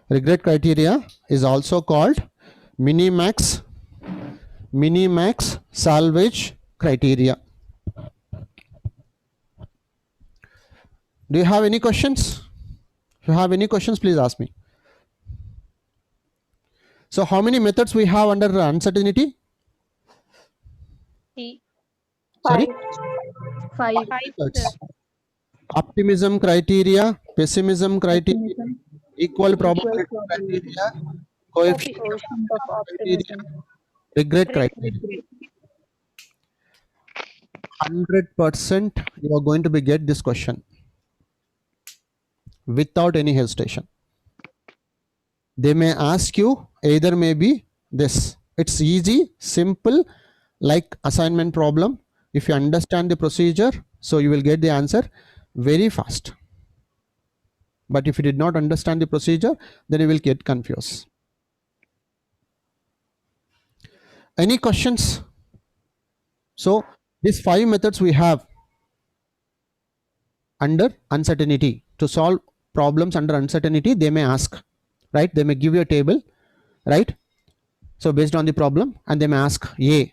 Regret criteria is also called minimax salvage criteria. Do you have any questions? If you have any questions, please ask me. So how many methods we have under uncertainty? Sorry? 5. Methods. Optimism criteria, pessimism criteria, Optimism. equal probability Equal probability. criteria, coefficient Quotient of criteria, optimism. regret criteria. 100% you are going to be get this question without any hesitation. They may ask you either maybe this. It's easy, simple, like assignment problem. If you understand the procedure, so you will get the answer very fast. But if you did not understand the procedure, then you will get confused. Any questions? So these 5 methods we have under uncertainty. To solve problems under uncertainty, they may ask, right? They may give you a table, right? So based on the problem, and they may ask A,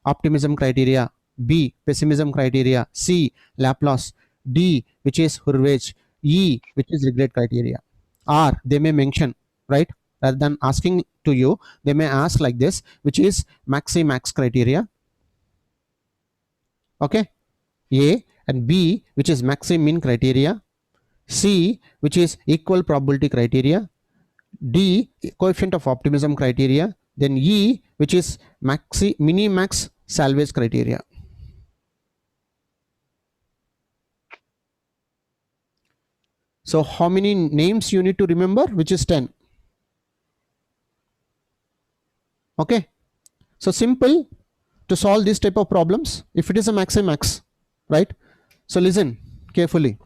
optimism criteria, B, pessimism criteria, C, Laplace, D, which is Hurwitz, E, which is regret criteria. Or they may mention, right? Rather than asking to you, they may ask like this, which is maxi-max criteria. Okay, A, and B, which is maxi-min criteria, C, which is equal probability criteria, D, coefficient of optimism criteria, then E, which is mini-max salvage criteria. So how many names you need to remember? Which is 10. Okay, so simple to solve this type of problems. If it is a maxi-max, right? So listen carefully.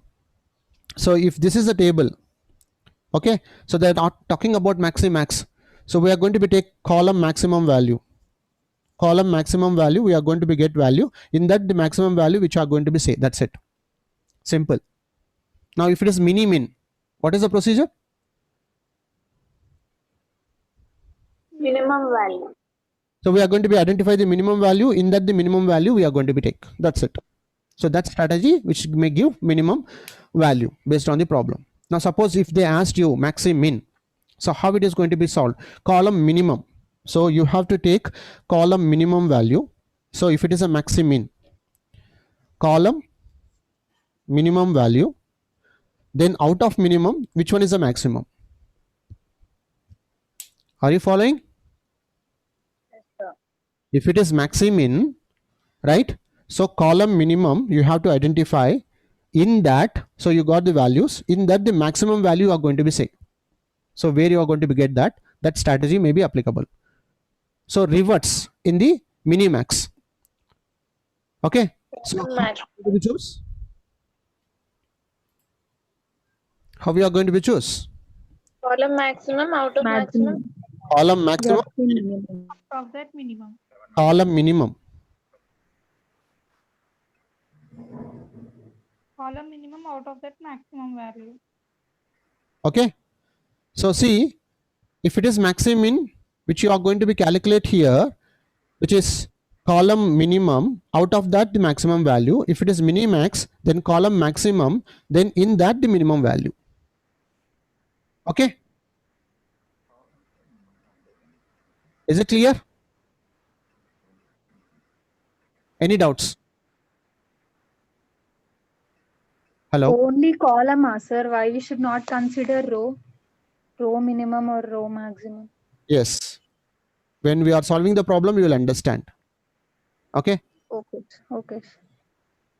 So if this is a table, okay, so they're not talking about maxi-max. So we are going to be take column maximum value. Column maximum value, we are going to be get value. In that, the maximum value which are going to be say. That's it. Simple. Now if it is mini-min, what is the procedure? Minimum value. So we are going to be identify the minimum value. In that, the minimum value we are going to be take. That's it. So that strategy which may give minimum value based on the problem. Now suppose if they asked you maxi-min, so how it is going to be solved? Column minimum. So you have to take column minimum value. So if it is a maxi-min, column minimum value, then out of minimum, which one is the maximum? Are you following? Yes, sir. If it is maxi-min, right? So column minimum you have to identify. In that, so you got the values. In that, the maximum value are going to be say. So where you are going to be get that strategy may be applicable. So reverts in the minimax. Okay. So Max. how do we choose? How we are going to be choose? Column maximum out of maximum. Column maximum, Of that minimum. column minimum. Column minimum out of that maximum value. Okay. So see, if it is maximum, which you are going to be calculate here, which is column minimum, out of that the maximum value. If it is minimax, then column maximum, then in that the minimum value. Okay. Is it clear? Any doubts? Hello. Only column, sir. Why we should not consider row? Row minimum or row maximum? Yes. When we are solving the problem, you will understand. Okay. Okay. Okay.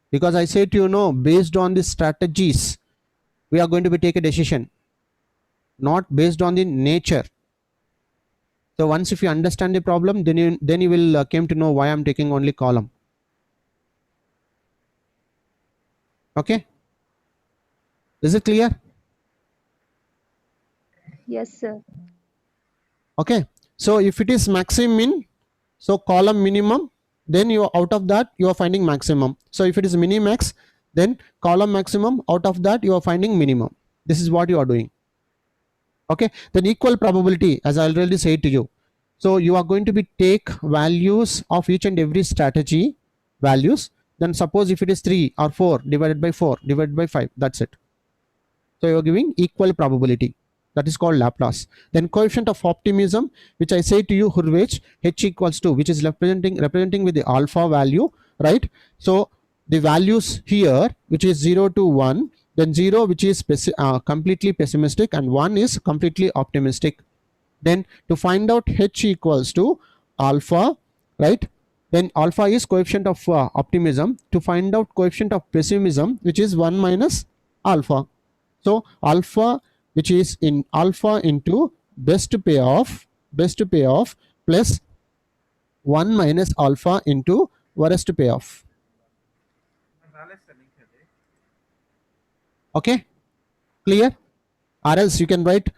Because I said to you, no, based on the strategies, we are going to be take a decision, not based on the nature. So once if you understand the problem, then you will came to know why I'm taking only column. Okay. Is it clear? Yes, sir. Okay. So if it is maximum, so column minimum, then you out of that you are finding maximum. So if it is minimax, then column maximum, out of that you are finding minimum. This is what you are doing. Okay. Then equal probability, as I already said to you. So you are going to be take values of each and every strategy values. Then suppose if it is 3 or 4 divided by 4 divided by 5, that's it. So you are giving equal probability. That is called Laplace. Then coefficient of optimism, which I say to you, Hurwitz, H equals to, which is representing with the alpha value, right? So the values here, which is 0 to 1, then 0 which is completely pessimistic and 1 is completely optimistic. Then to find out H equals to alpha, right? Then alpha is coefficient of optimism. To find out coefficient of pessimism, which is 1 minus alpha. So alpha, which is in alpha into best payoff plus 1 minus alpha into worst payoff. Okay, clear? Or else you can write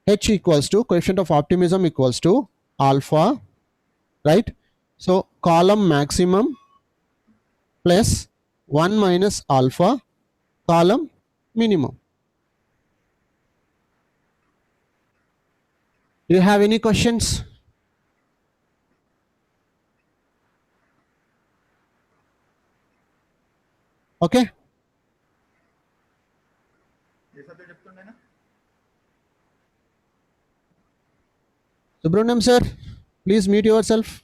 H equals to coefficient of optimism equals to alpha, right? So column maximum plus 1 minus alpha, column minimum. Do you have any questions? Okay. Subramaniam sir, please mute yourself.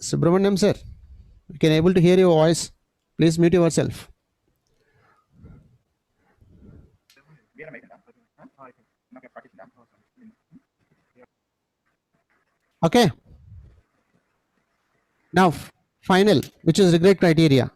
Subramaniam sir, we can able to hear your voice. Please mute yourself. Okay. Now final, which is regret criteria.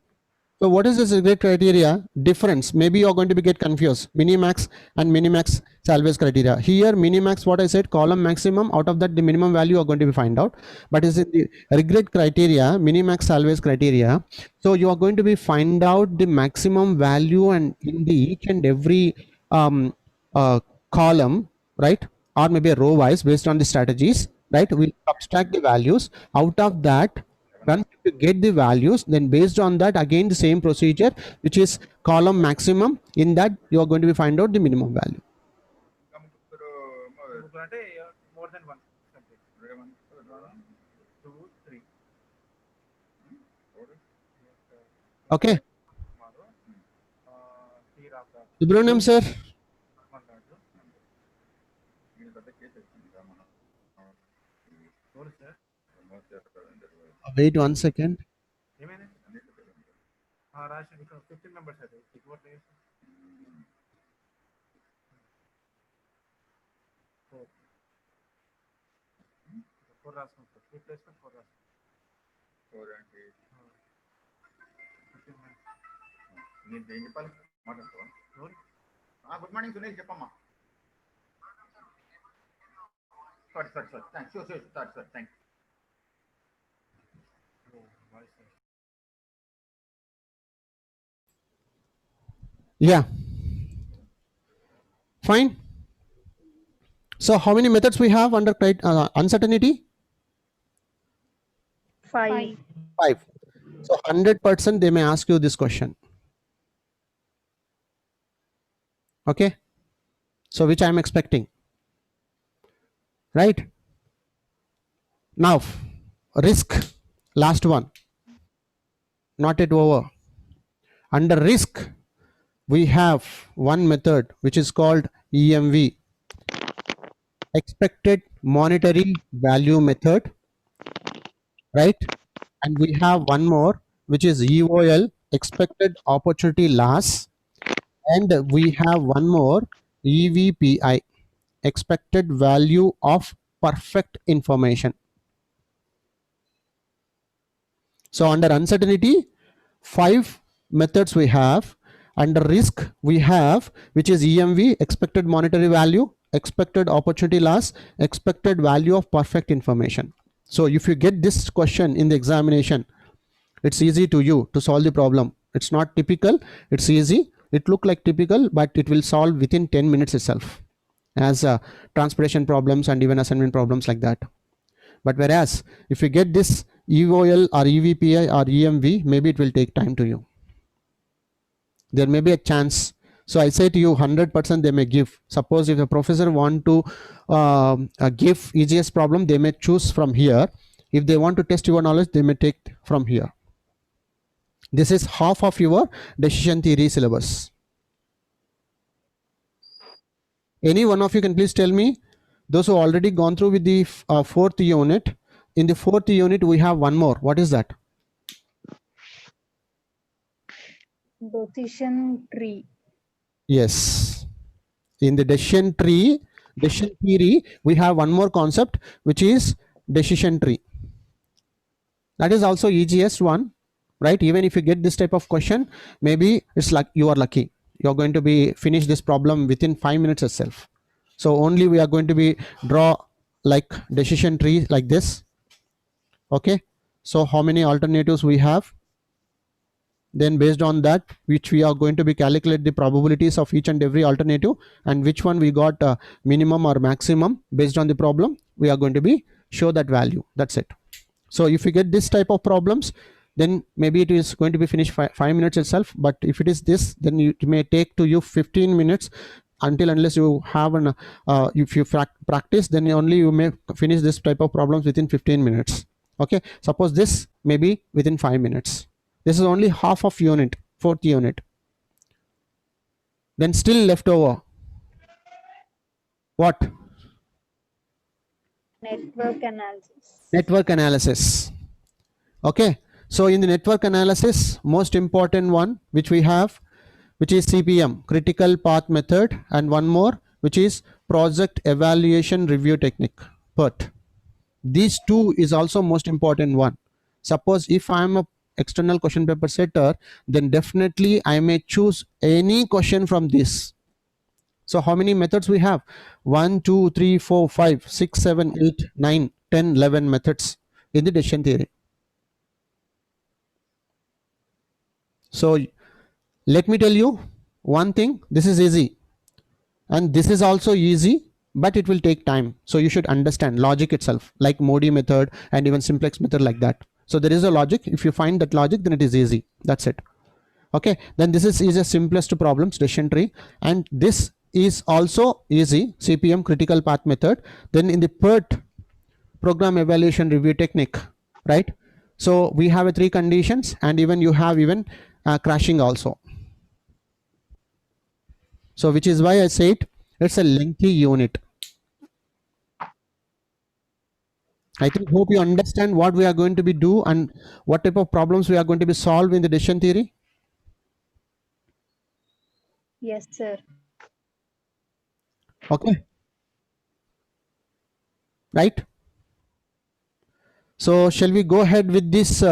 So what is this regret criteria? Difference. Maybe you are going to be get confused. Minimax and minimax salvage criteria. Here minimax, what I said, column maximum, out of that the minimum value are going to be find out. But is in the regret criteria, minimax salvage criteria. So you are going to be find out the maximum value and in the each and every column, right? Or maybe a row wise based on the strategies, right? We subtract the values out of that. Once you get the values, then based on that again the same procedure, which is column maximum, in that you are going to be find out the minimum value. Okay. Subramaniam sir, wait 1 second. Good morning Sunil చెప్పమ్మా Sorry. Thanks. Sure. Sorry. Thanks. Yeah, fine. So how many methods we have under uncertainty? 5. 5. So 100% they may ask you this question. Okay, so which I am expecting, right? Now risk, last one, not yet over. Under risk we have one method which is called EMV, expected monetary value method, right? And we have one more which is EOL, expected opportunity loss, and we have one more EVPI, expected value of perfect information. So under uncertainty, 5 methods we have. Under risk we have, which is EMV, expected monetary value, expected opportunity loss, expected value of perfect information. So if you get this question in the examination, it's easy to you to solve the problem. It's not typical, it's easy. It look like typical, but it will solve within 10 minutes itself, as transpiration problems and even assignment problems like that. But whereas if you get this EOL or EVPI or EMV, maybe it will take time to you. There may be a chance. So I say to you, 100% they may give. Suppose if the professor want to give EGS problem, they may choose from here. If they want to test your knowledge, they may take from here. This is half of your decision theory syllabus. Any one of you can please tell me, those who already gone through with the 4th unit. In the 4th unit we have one more. What is that? Decision tree. Yes, in the decision theory we have one more concept which is decision tree. That is also EGS one, right? Even if you get this type of question, maybe it's like you are lucky, you're going to be finish this problem within 5 minutes itself. So only we are going to be draw like decision tree like this. Okay, so how many alternatives we have, then based on that which we are going to be calculate the probabilities of each and every alternative, and which one we got minimum or maximum based on the problem, we are going to be show that value. That's it. So if you get this type of problems, then maybe it is going to be finished 5 minutes itself. But if it is this, then it may take to you 15 minutes until unless you have an if you practice, then only you may finish this type of problems within 15 minutes. Okay, suppose this may be within 5 minutes. This is only half of unit, 4th unit. Then still left over what? Network analysis. Network analysis. Okay, so in the network analysis, most important one which we have, which is CPM, critical path method, and one more which is project evaluation review technique, PERT. These two is also most important one. Suppose if I am a external question paper setter, then definitely I may choose any question from this. So how many methods we have? 1 2 3 4 5 6 7 8 9 10 11 methods in the decision theory. So let me tell you one thing, this is easy and this is also easy, but it will take time. So you should understand logic itself, like Modi method and even simplex method like that. So there is a logic. If you find that logic, then it is easy. That's it. Okay, then this is the simplest problems, decision tree, and this is also easy, CPM, critical path method. Then in the PERT, program evaluation review technique, right? So we have 3 conditions, and even you have even crashing also. So which is why I said it's a lengthy unit. I think hope you understand what we are going to be do and what type of problems we are going to be solve in the decision theory. Yes, sir. Okay, right? So shall we go ahead with this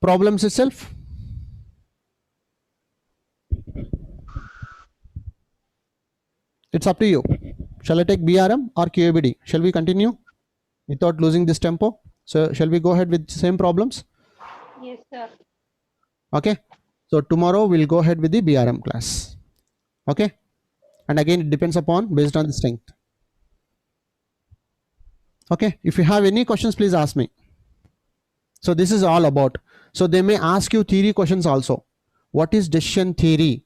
problems itself? It's up to you. Shall I take BRM or QABD? Shall we continue without losing this tempo? So shall we go ahead with same problems? Yes, sir. Okay. So tomorrow we'll go ahead with the BRM class. Okay. And again, it depends upon based on the strength. Okay. If you have any questions, please ask me. So this is all about. So they may ask you theory questions also. What is decision theory?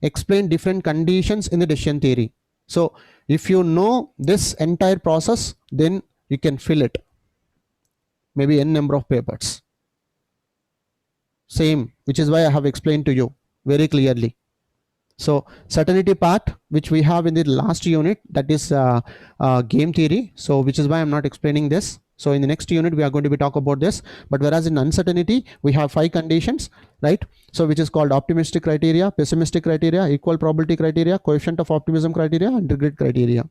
Explain different conditions in the decision theory. So if you know this entire process, then you can fill it. Maybe n number of papers. Same, which is why I have explained to you very clearly. So certainty part, which we have in the last unit, that is game theory. So which is why I'm not explaining this. So in the next unit, we are going to be talk about this. But whereas in uncertainty, we have 5 conditions, right? So which is called optimistic criteria, pessimistic criteria, equal probability criteria, coefficient of optimism criteria, and regret criteria.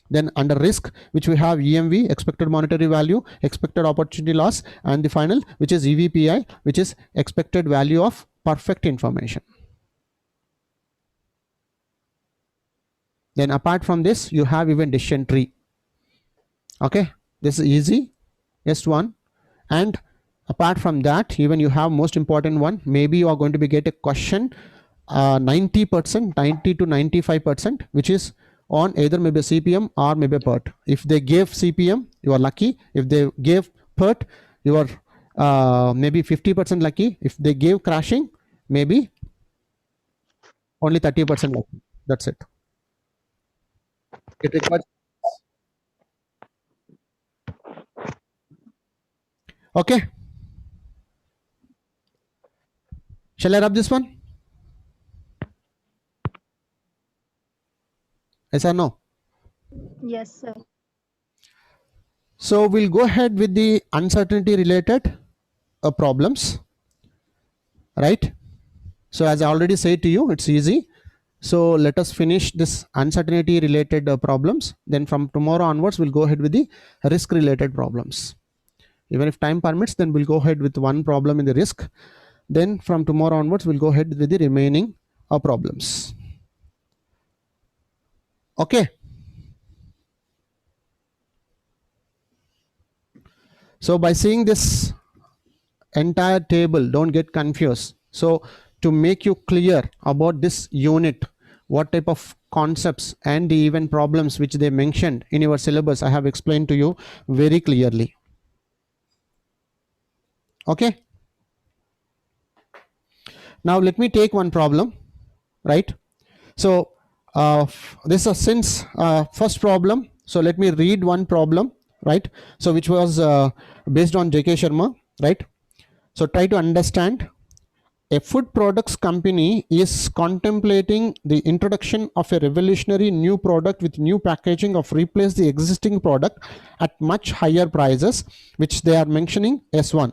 Then under risk, which we have EMV, expected monetary value, expected opportunity loss, and the final, which is EVPI, which is expected value of perfect information. Then apart from this, you have even decision tree. Okay, this is easy, S1. And apart from that, even you have most important one. Maybe you are going to be get a question 90%, 90 to 95%, which is on either maybe CPM or maybe PERT. If they gave CPM, you are lucky. If they gave PERT, you are maybe 50% lucky. If they gave crashing, maybe only 30% lucky. That's it. It requires. Okay. Shall I rub this one? Yes or no? Yes, sir. So we'll go ahead with the uncertainty related problems, right? So as I already said to you, it's easy. So let us finish this uncertainty related problems. Then from tomorrow onwards, we'll go ahead with the risk related problems. Even if time permits, then we'll go ahead with one problem in the risk. Then from tomorrow onwards, we'll go ahead with the remaining problems. Okay. So by seeing this entire table, don't get confused. So to make you clear about this unit, what type of concepts and the even problems which they mentioned in your syllabus, I have explained to you very clearly. Okay. Now let me take one problem, right? So this is since first problem. So let me read one problem, right? So which was based on J.K. Sharma, right? So try to understand. A food products company is contemplating the introduction of a revolutionary new product with new packaging of replace the existing product at much higher prices, which they are mentioning S1.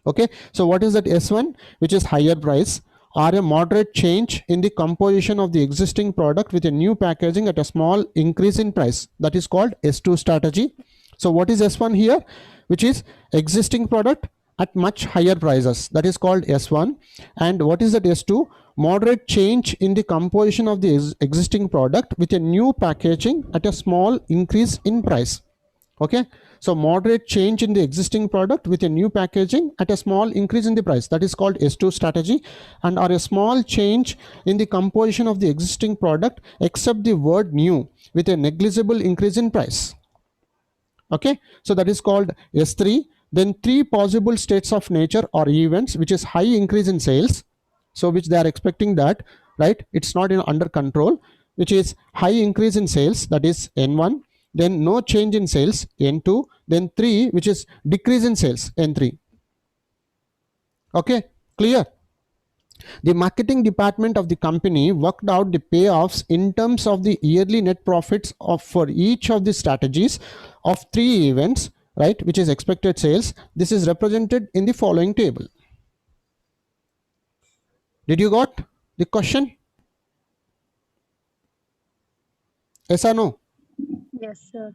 Okay, so what is that S1, which is higher price, or a moderate change in the composition of the existing product with a new packaging at a small increase in price, that is called S2 strategy. So what is S1 here, which is existing product at much higher prices, that is called S1. And what is that S2? Moderate change in the composition of the existing product with a new packaging at a small increase in price. Okay, so moderate change in the existing product with a new packaging at a small increase in the price, that is called S2 strategy. And or a small change in the composition of the existing product except the word new with a negligible increase in price. Okay, so that is called S3. Then 3 possible states of nature or events, which is high increase in sales, so which they are expecting that, right, it's not under control, which is high increase in sales, that is N1. Then no change in sales, N2. Then 3, which is decrease in sales, N3. Okay, clear? The marketing department of the company worked out the payoffs in terms of the yearly net profits of for each of the strategies of 3 events, right, which is expected sales. This is represented in the following table. Did you got the question? Yes or no? Yes, sir.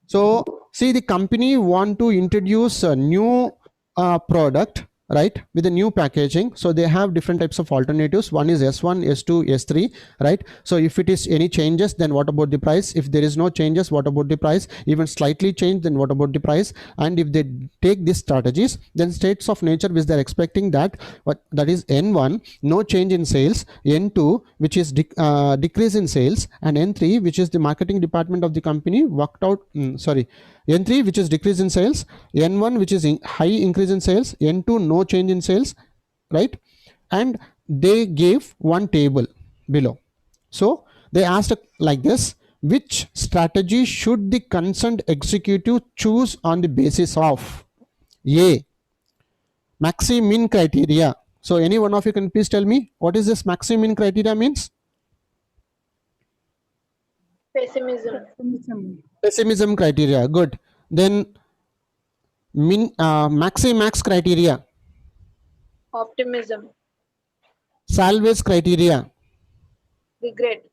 So see, the company want to introduce a new product, right, with the new packaging. So they have different types of alternatives. One is S1, S2, S3, right? So if it is any changes, then what about the price? If there is no changes, what about the price? Even slightly changed, then what about the price? And if they take these strategies, then states of nature which they're expecting that, what that is N1, no change in sales, N2, which is decrease in sales, and N3, which is the marketing department of the company worked out, N3, which is decrease in sales, N1, which is high increase in sales, N2, no change in sales, right? And they gave one table below. So they asked like this: which strategy should the concerned executive choose on the basis of A, maxi-min criteria? So any one of you can please tell me what is this maxi-min criteria means? Pessimism. Pessimism criteria. Good. Then maxi-max criteria. Optimism. Salvage criteria. Regret.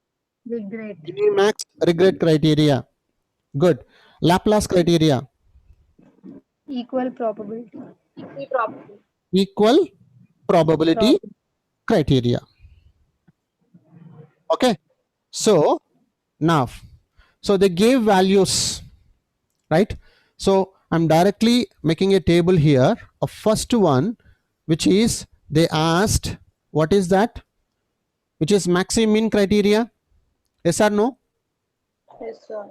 Regret. Minimax regret criteria. Good. Laplace criteria. Equal probability. Equal probability. Equal probability criteria. Okay. So now, so they gave values, right? So I'm directly making a table here. A first one, which is they asked, what is that? Which is maxi-min criteria. Yes or no? Yes, sir.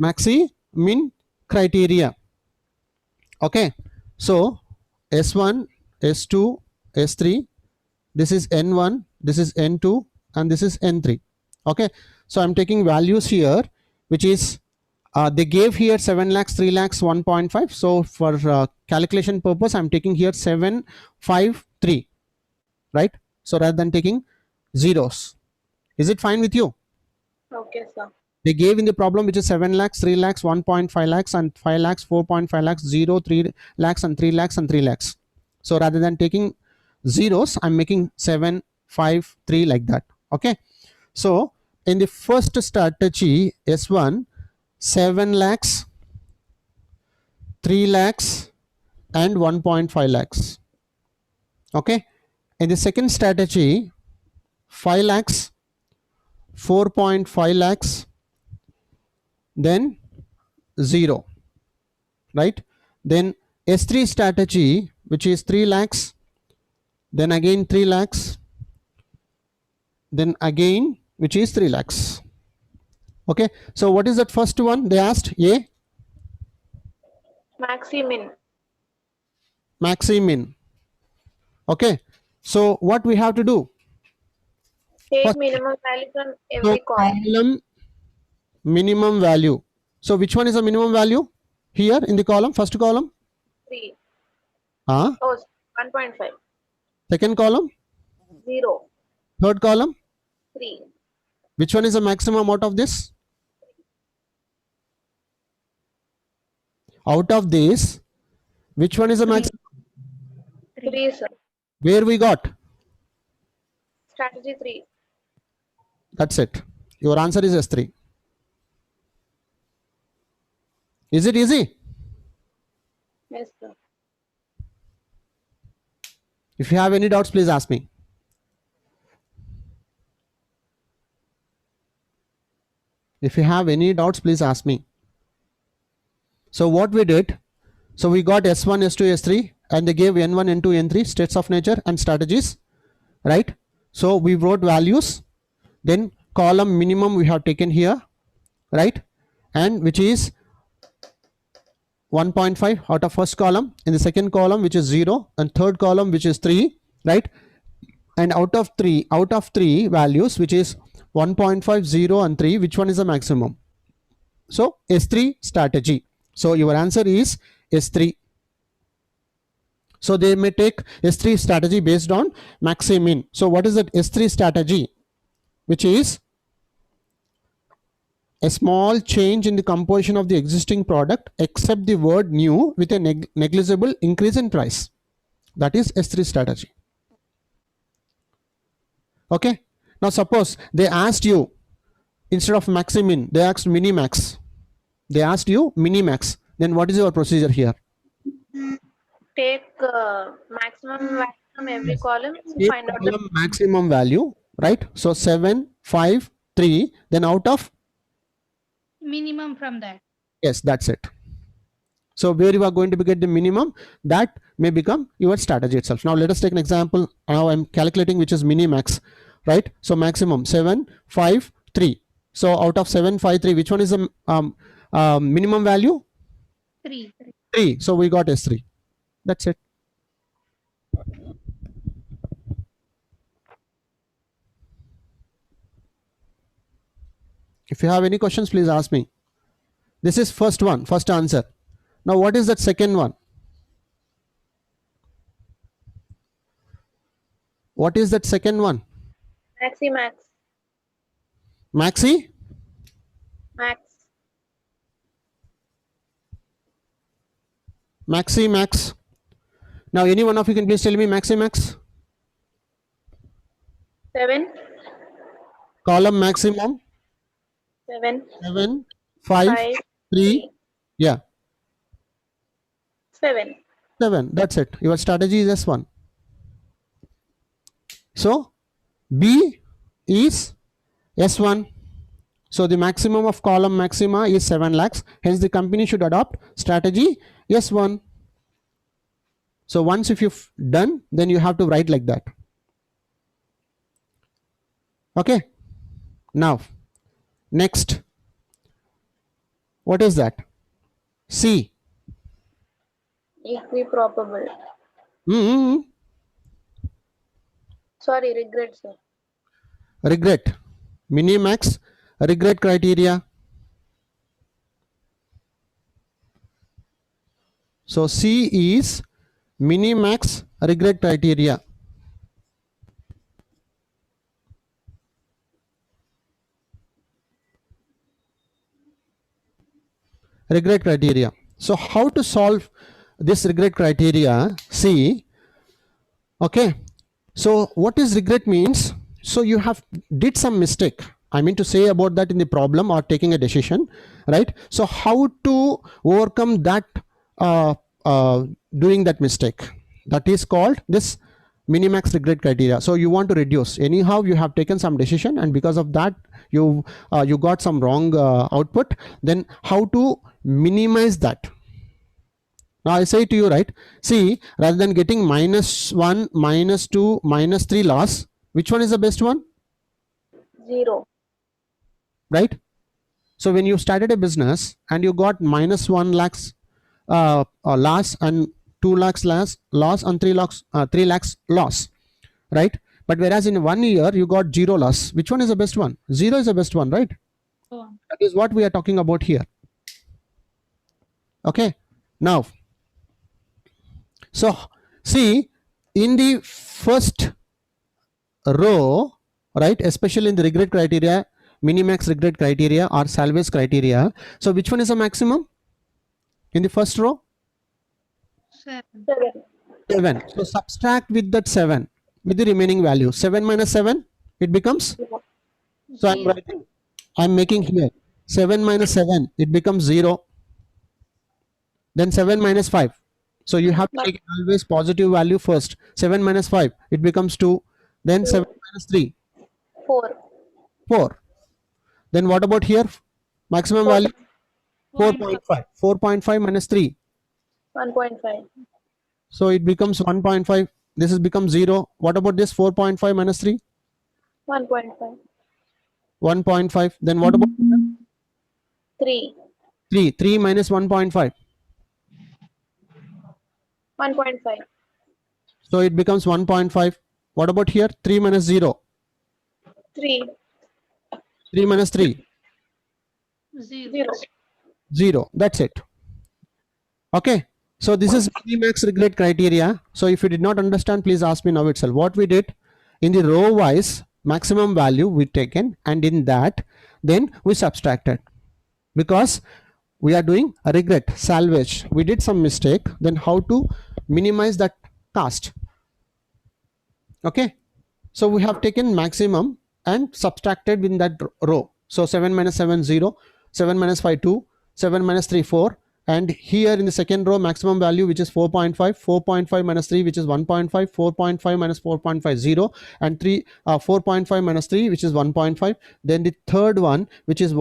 Maxi-min criteria. Okay. So S1, S2, S3, this is N1, this is N2, and this is N3. Okay. So I'm taking values here, which is they gave here 7 lakhs, 3 lakhs, 1.5. So for calculation purpose, I'm taking here 7, 5, 3, right? So rather than taking zeros, is it fine with you? Okay, sir. They gave in the problem, which is 7 lakhs, 3 lakhs, 1.5 lakhs, and 5 lakhs, 4.5 lakhs, 0, 3 lakhs, and 3 lakhs, and 3 lakhs. So rather than taking zeros, I'm making 7, 5, 3 like that. Okay. So in the first strategy, S1, 7 lakhs, 3 lakhs, and 1.5 lakhs. Okay. In the second strategy, 5 lakhs, 4.5 lakhs, then 0, right? Then S3 strategy, which is 3 lakhs, then again 3 lakhs, then again, which is 3 lakhs. Okay. So what is that first one? They asked A, Maxi-min. maxi-min. Okay. So what we have to do? Take First- minimum value from So every column. column minimum value. So which one is the minimum value? Here in the column, first column. 3. Ah, Oh, 1.5. second column, 0. third column. 3. Which one is the maximum out of this? Out of this, which one is the maximum? 3, sir. Where we got? Strategy 3. That's it. Your answer is S3. Is it easy? Yes, sir. If you have any doubts, please ask me. If you have any doubts, please ask me. So what we did, so we got S1, S2, S3, and they gave N1, N2, N3, states of nature and strategies, right? So we wrote values, then column minimum we have taken here, right? And which is 1.5 out of first column, in the second column, which is 0, and third column, which is 3, right? And out of three values, which is 1.5, 0, and 3, which one is the maximum? So S3 strategy. So your answer is S3. So they may take S3 strategy based on maxi-min. So what is that S3 strategy? Which is a small change in the composition of the existing product except the word new with a negligible increase in price. That is S3 strategy. Okay. Now suppose they asked you, instead of maxi-min, they asked mini-max. They asked you mini-max. Then what is your procedure here? take maximum value from every column and Take find out the column maximum value, right? So 7, 5, 3, then out of, Minimum from that. yes, that's it. So where you are going to get the minimum, that may become your strategy itself. Now let us take an example. Now I'm calculating which is minimax, right? So maximum 7, 5, 3. So out of 7, 5, 3, which one is the minimum value? 3. 3. So we got S3. That's it. If you have any questions, please ask me. This is first one, first answer. Now what is that second one? What is that second one? maxi max. Maxi? Max. Maxi max. Now any one of you can please tell me maxi max? 7. Column maximum 7. 7, 5, 5. 3. Yeah, 7. 7. That's it. Your strategy is S1. So B is S1. So the maximum of column maxima is 7 lakhs. Hence the company should adopt strategy S1. So once if you've done, then you have to write like that. Okay. Now, next. What is that? C. Equiprobable. Mm-hmm. Sorry, regret, sir. Regret. Minimax regret criteria. So C is minimax regret criteria. Regret criteria. So how to solve this regret criteria? See, okay. So what is regret means? So you have did some mistake. I mean to say about that in the problem or taking a decision, right? So how to overcome that doing that mistake? That is called this minimax regret criteria. So you want to reduce. Anyhow, you have taken some decision, and because of that, you got some wrong output. Then how to minimize that? Now I say to you, right? See, rather than getting -1, -2, -3 loss, which one is the best one? 0. Right? So when you started a business and you got -1 lakhs loss and 2 lakhs loss and 3 lakhs loss, right? But whereas in 1 year you got 0 loss, which one is the best one? 0 is the best one, right? That is what we are talking about here. Okay. Now, so see, in the first row, right, especially in the regret criteria, minimax regret criteria or salvage criteria, so which one is the maximum in the first row? 7. 7. 7. So subtract with that 7 with the remaining value. 7 minus 7, it becomes, so I'm making here 7 minus 7, it becomes 0. Then 7 minus 5. So you have to take always positive value first. 7 minus 5, it becomes 2. Then 7 minus 3, 4. 4. Then what about here? Maximum value 4.5. 4.5 minus 3. 1.5. So it becomes 1.5. This has become 0. What about this 4.5 minus 3? 1.5. 1.5. Then what about 3. 3? 3 minus 1.5. 1.5. So it becomes 1.5. What about here? 3 minus 0. 3. 3 minus 3. 0. 0. That's it. Okay. So this is minimax regret criteria. So if you did not understand, please ask me now itself. What we did in the row wise maximum value we taken, and in that then we subtracted, because we are doing a regret salvage. We did some mistake. Then how to minimize that cost? Okay. So we have taken maximum and subtracted in that row. So 7 minus 7, 0. 7 minus 5, 2. 7 minus 3, 4. and here in the second row maximum value which is 4.5, 4.5 minus 3 which is 1.5, 4.5 minus 4.5 0, and 4.5 minus 3 which is 1.5. Then the third one which is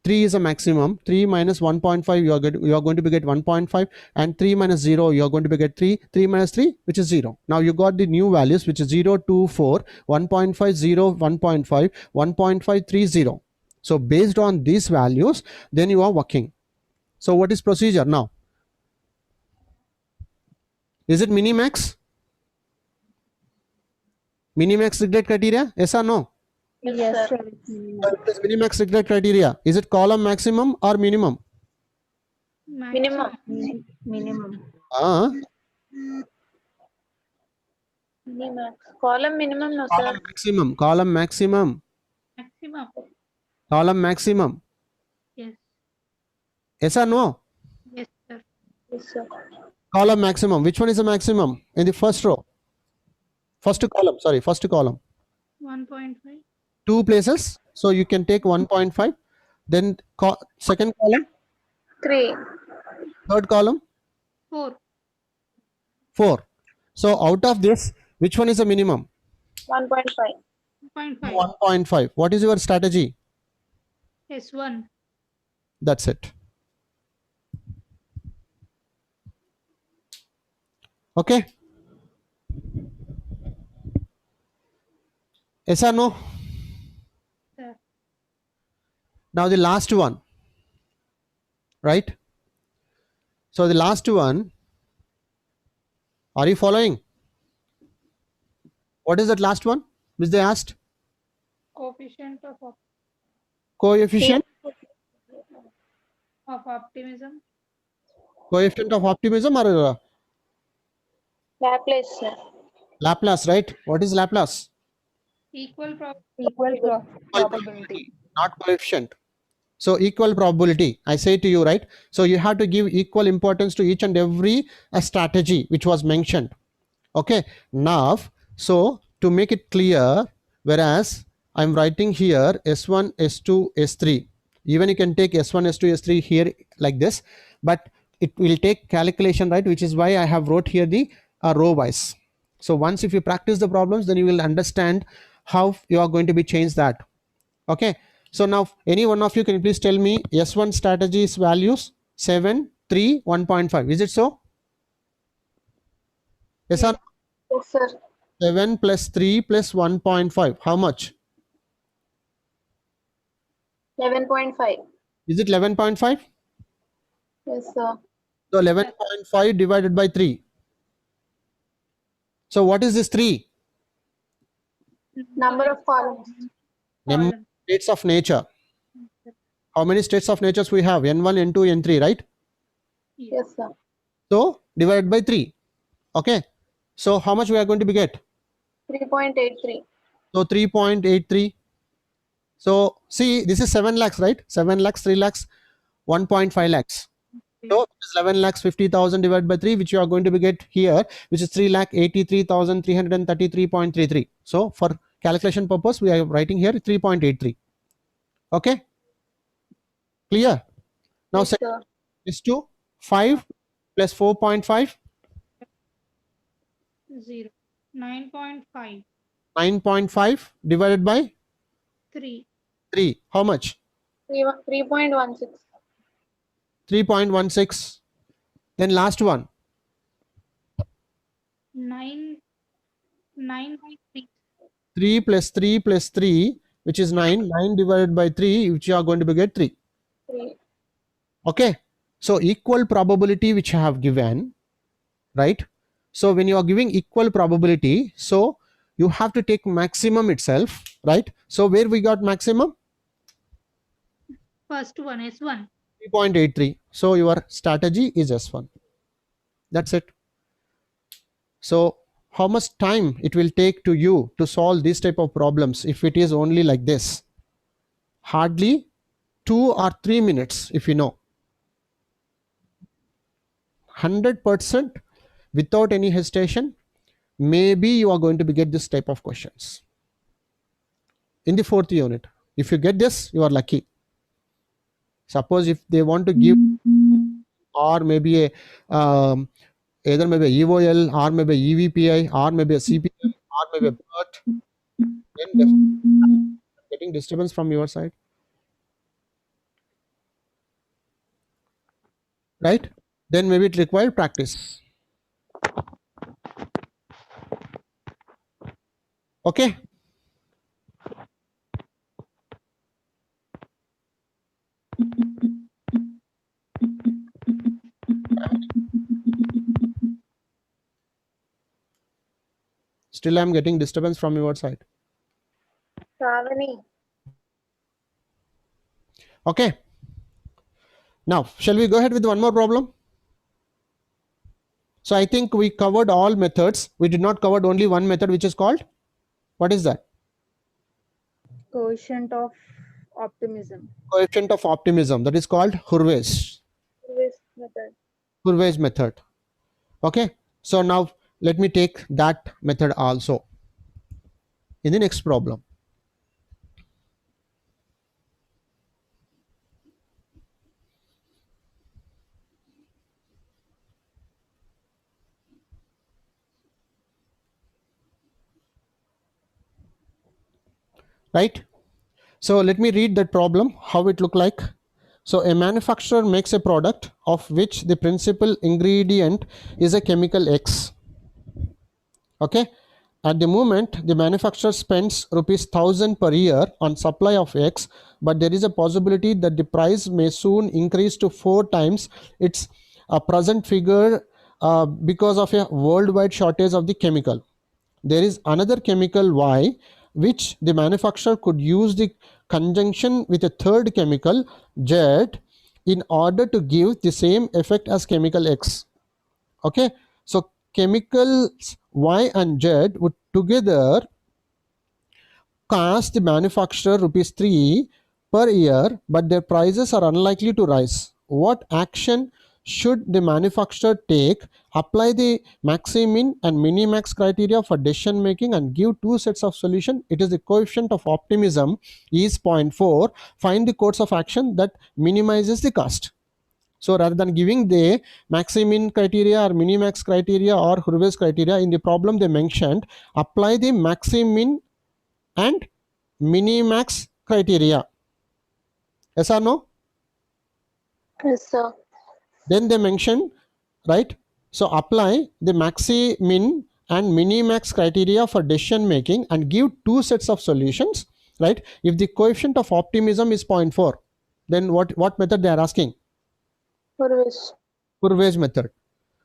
3 is a maximum, 3 minus 1.5 you are going to be get 1.5, and 3 minus 0 you are going to be get 3, 3 minus 3 which is 0. Now you got the new values which is 0, 2, 4, 1.5, 0, 1.5, 1.5, 3, 0. So based on these values then you are working. So what is procedure now? Is it minimax? Minimax regret criteria? Yes or no? Yes, sir. So it is minimax regret criteria. Is it column maximum or minimum? Minimum. Minimum. Minimax. Column minimum, no, sir. Column maximum. Column maximum. Maximum. Column maximum. Yes. Yes or no? Yes, sir. Yes, sir. Column maximum. Which one is the maximum? In the first row. First column. Sorry, first column. 1.5. 2 places. So you can take 1.5. Then second column. 3. Third column. 4. 4. So out of this, which one is the minimum? 1.5. 1.5. 1.5. What is your strategy? S1. That's it. Okay. Yes or no? Sir. Now the last one. Right? So the last one. Are you following? What is that last one which they asked? Coefficient of Coefficient. optimism. Coefficient of optimism or Laplace, sir. Laplace, right? What is Laplace? Equal Probability. Not coefficient. So equal probability. I say to you, right? So you have to give equal importance to each and every strategy which was mentioned. Okay. Now, so to make it clear, whereas I'm writing here S1, S2, S3. Even you can take S1, S2, S3 here like this, but it will take calculation, right? Which is why I have wrote here the row wise. So once if you practice the problems, then you will understand how you are going to be changed that. Okay. So now any one of you can please tell me S1 strategies values 7, 3, 1.5. Is it so? Yes or no? Yes, sir. 7 plus 3 plus 1.5. How much? 11.5. Is it 11.5? Yes, sir. So 11.5 divided by 3. So what is this 3? Number of columns. Number of states of nature. How many states of natures we have? N1, N2, N3, right? Yes, sir. So divided by 3. Okay. So how much we are going to be get? 3.83. So 3.83. So see, this is 7 lakhs, right? 7 lakhs, 3 lakhs, 1.5 lakhs. So it is 11 lakhs 50,000 divided by 3, which you are going to be get here, which is 3,83,333.33. So for calculation purpose, we are writing here 3.83. Okay. Clear? Now Yes, sir. is to 5 plus 4.5, 0. 9.5. 9.5 divided by 3. 3. How much? 3.16. 3.16. Then last one. 9 by 3. 3 plus 3 plus 3, which is 9. 9 divided by 3, which you are going to be get 3. 3. Okay. So equal probability which I have given, right? So when you are giving equal probability, so you have to take maximum itself, right? So where we got maximum? First one, S1. 3.83. So your strategy is S1. That's it. So how much time it will take to you to solve this type of problems if it is only like this? Hardly 2 or 3 minutes if you know. 100% without any hesitation, maybe you are going to be get this type of questions in the 4th unit. If you get this, you are lucky. Suppose if they want to give or maybe a either maybe a EOL, or maybe a EVPI, or maybe a CPM, or maybe a BERT, then definitely getting disturbance from your side, right? Then maybe it requires practice. Okay. Still I'm getting disturbance from your side. Shravani. Okay. Now, shall we go ahead with one more problem? So I think we covered all methods. We did not cover only one method, which is called, what is that? Quotient of optimism. Coefficient of optimism. That is called Hurwitz Method. Hurwitz method. Okay. So now let me take that method also in the next problem. Right. So let me read that problem, how it look like. So a manufacturer makes a product of which the principal ingredient is a chemical X. Okay. At the moment, the manufacturer spends ₹1,000 per year on supply of X, but there is a possibility that the price may soon increase to 4 times its present figure because of a worldwide shortage of the chemical. There is another chemical Y which the manufacturer could use the conjunction with a third chemical Z in order to give the same effect as chemical X. Okay, so chemicals Y and Z would together cost the manufacturer ₹3 per year, but their prices are unlikely to rise. What action should the manufacturer take? Apply the maximin and minimax criteria for decision making and give two sets of solution. It is the coefficient of optimism is 0.4. Find the course of action that minimizes the cost. So rather than giving the maximin criteria or minimax criteria or Hurwitz criteria, in the problem they mentioned, apply the maximin and minimax criteria. Yes or no? Yes, sir. Then they mention, right? So apply the maximin and minimax criteria for decision making and give two sets of solutions, right? If the coefficient of optimism is 0.4, then what method they are asking? Hurwitz method.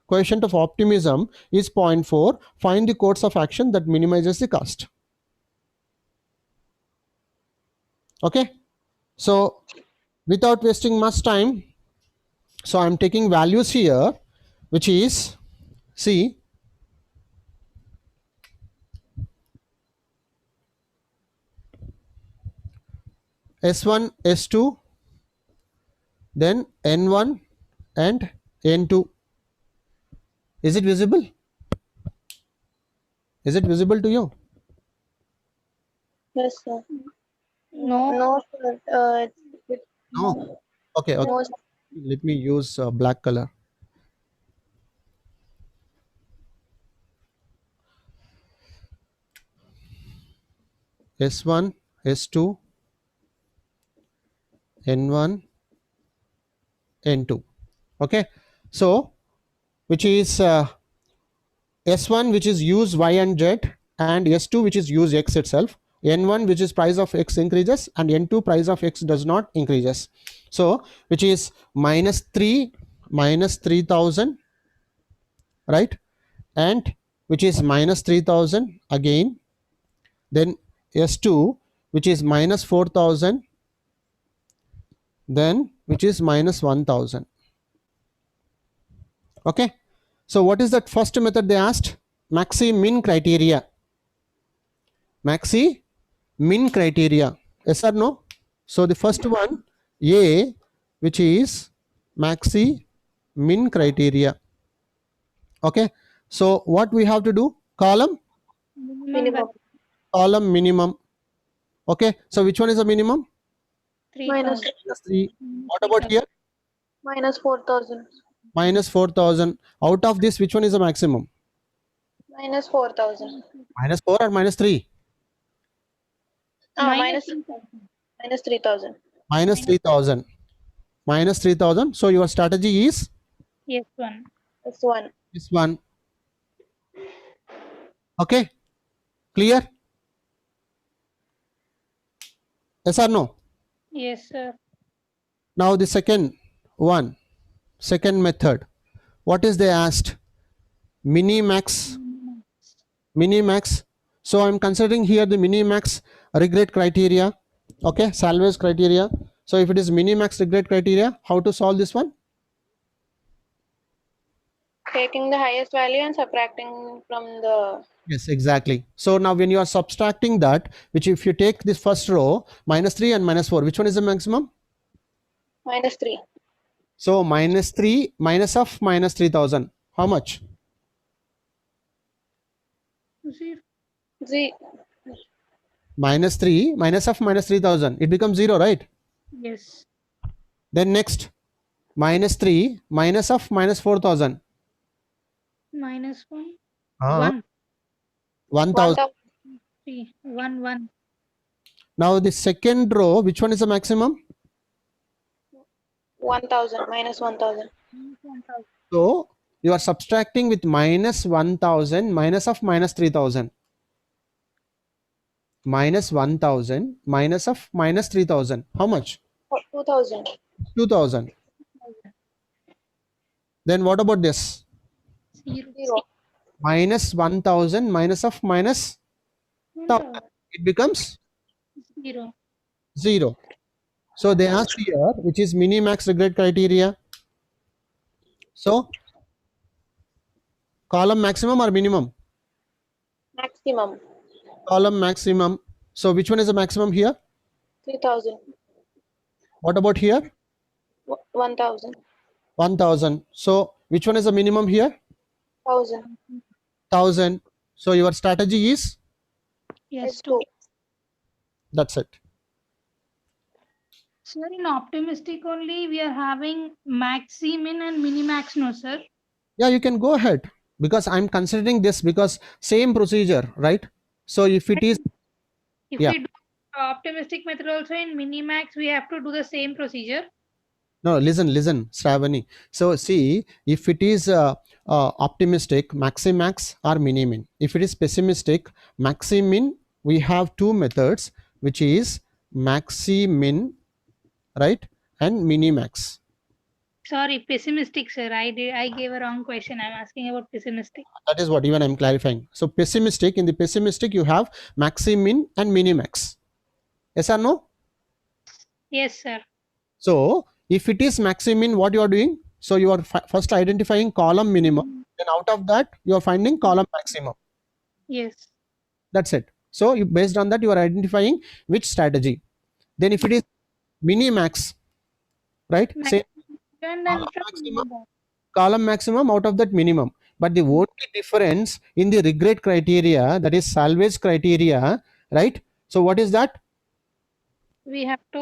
Coefficient of optimism is 0.4. Find the course of action that minimizes the cost. Okay. So without wasting much time, so I'm taking values here, which is, see, S1, S2, then N1 and N2. Is it visible? Is it visible to you? Yes, sir. No. No, sir. No. Okay. Okay. No, sir. Let me use black color. S1, S2, N1, N2. Okay. So which is S1 which is use Y and Z, and S2 which is use X itself. N1 which is price of X increases, and N2 price of X does not increases. So which is -3 minus 3000, right? And which is -3000 again. Then S2 which is -4000, then which is -1000. Okay. So what is that first method they asked? Maxi-min criteria. Maxi-min criteria. Yes or no? So the first one, A, which is maxi-min criteria. Okay. So what we have to do? Column Minimum. minimum. Okay. So which one is the minimum? Minus 3. What about here? minus 4,000. minus 4000. Out of this, which one is the maximum? Minus 4,000. Minus 4 or minus 3? Minus 3,000. minus 3,000. Minus 3000. Minus 3000. So your strategy is Yes, 1. That's 1. this one. Okay, clear? Yes or no? Yes, sir. Now the second one, second method. What is they asked? Minimax. Minimax. So I'm considering here the minimax regret criteria. Okay, salvage criteria. So if it is minimax regret criteria, how to solve this one? Taking the highest value and subtracting from the Yes, exactly. So now when you are subtracting that, which if you take this first row, minus 3 and minus 4, which one is the maximum? minus 3. So minus 3 minus of minus 3000. How much? 0. Minus 3 minus of minus 3000. It becomes 0, right? Yes. Then next, minus 3 minus of minus 4000. Minus 1. Ah. 1. 1000. 3. 1, 1. Now the second row, which one is the maximum? 1,000. Minus 1,000. 1,000. So you are subtracting with minus 1000 minus of minus 3000. Minus 1000 minus of minus 3000. How much? 2,000. 2000. Then what about this? 0. Minus 1000 minus of minus 1000. It becomes 0. 0. So they ask here, which is minimax regret criteria. So column maximum or minimum? Maximum. Column maximum. So which one is the maximum here? 3,000. What about here? 1,000. 1000. So which one is the minimum here? 1,000. 1000. So your strategy is, Yes, S2. that's it. Sir, in optimistic only, we are having maxi min and minimax, no, sir? Yeah, you can go ahead because I'm considering this because same procedure, right? So if it is, If Yeah. we do optimistic method also in minimax, we have to do the same procedure. no, listen, Shravani. So see, if it is optimistic, maximax or minimin. If it is pessimistic, maximin, we have two methods, which is maximin, right, and minimax. Sorry, pessimistic, sir. I gave a wrong question. I'm asking about pessimistic. That is what even I'm clarifying. So pessimistic, in the pessimistic, you have maximin and minimax. Yes or no? Yes, sir. So if it is maximin, what you are doing? So you are first identifying column minimum. Then out of that, you are finding column maximum. Yes. That's it. So you, based on that, you are identifying which strategy. Then if it is minimax, right? Say And then maximum. Column maximum out of that minimum. But the only difference in the regret criteria, that is salvage criteria, right? So what is that? we have to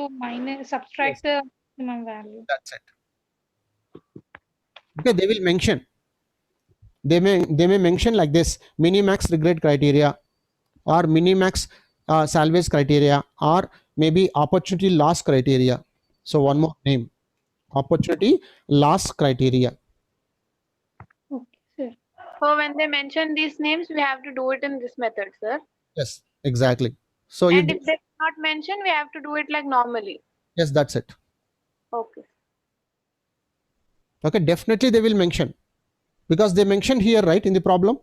subtract the maximum value. That's it. Okay, they will mention. They may mention like this: minimax regret criteria, or minimax salvage criteria, or maybe opportunity loss criteria. So one more name: opportunity loss criteria. Okay, sir. So when they mention these names, we have to do it in this method, sir. Yes, exactly. So you And if they not mention, we have to do it like normally. yes, that's it. Okay. Okay, definitely they will mention because they mentioned here, right, in the problem.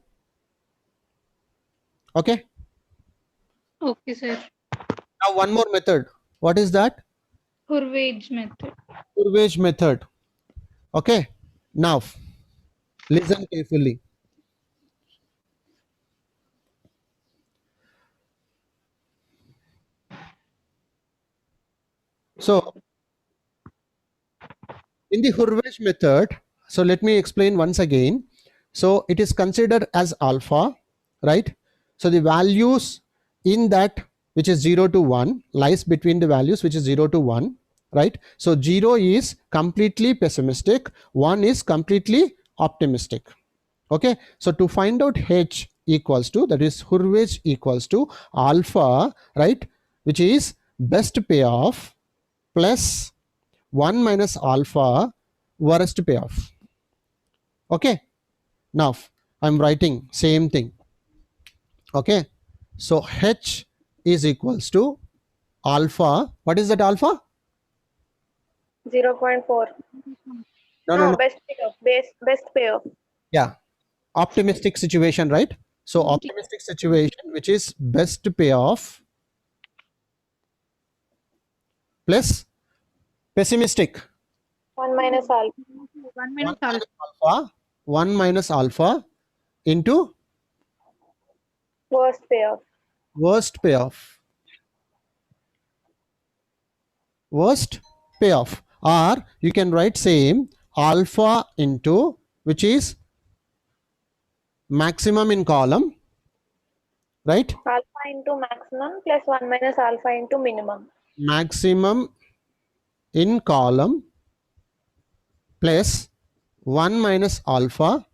Okay. Okay, sir. Now one more method. What is that? Hurwitz method. Hurwitz method. Okay. Now listen carefully. So in the Hurwitz method, so let me explain once again. So it is considered as alpha, right? So the values in that which is 0 to 1 lies between the values which is 0 to 1, right? So 0 is completely pessimistic, 1 is completely optimistic. Okay, so to find out H equals to, that is Hurwitz equals to alpha, right, which is best payoff plus 1 minus alpha worst payoff. Okay, now I'm writing same thing. Okay, so H is equals to alpha. What is that alpha? 0.4. No. Best payoff. Best payoff. Yeah, optimistic situation, right? So optimistic situation, which is best payoff plus pessimistic 1 minus alpha. 1 minus alpha. alpha, 1 minus alpha into Worst payoff. worst payoff. Worst payoff, or you can write same alpha into, which is maximum in column, right? Alpha into maximum plus 1 minus alpha into minimum. Maximum in column plus 1 minus alpha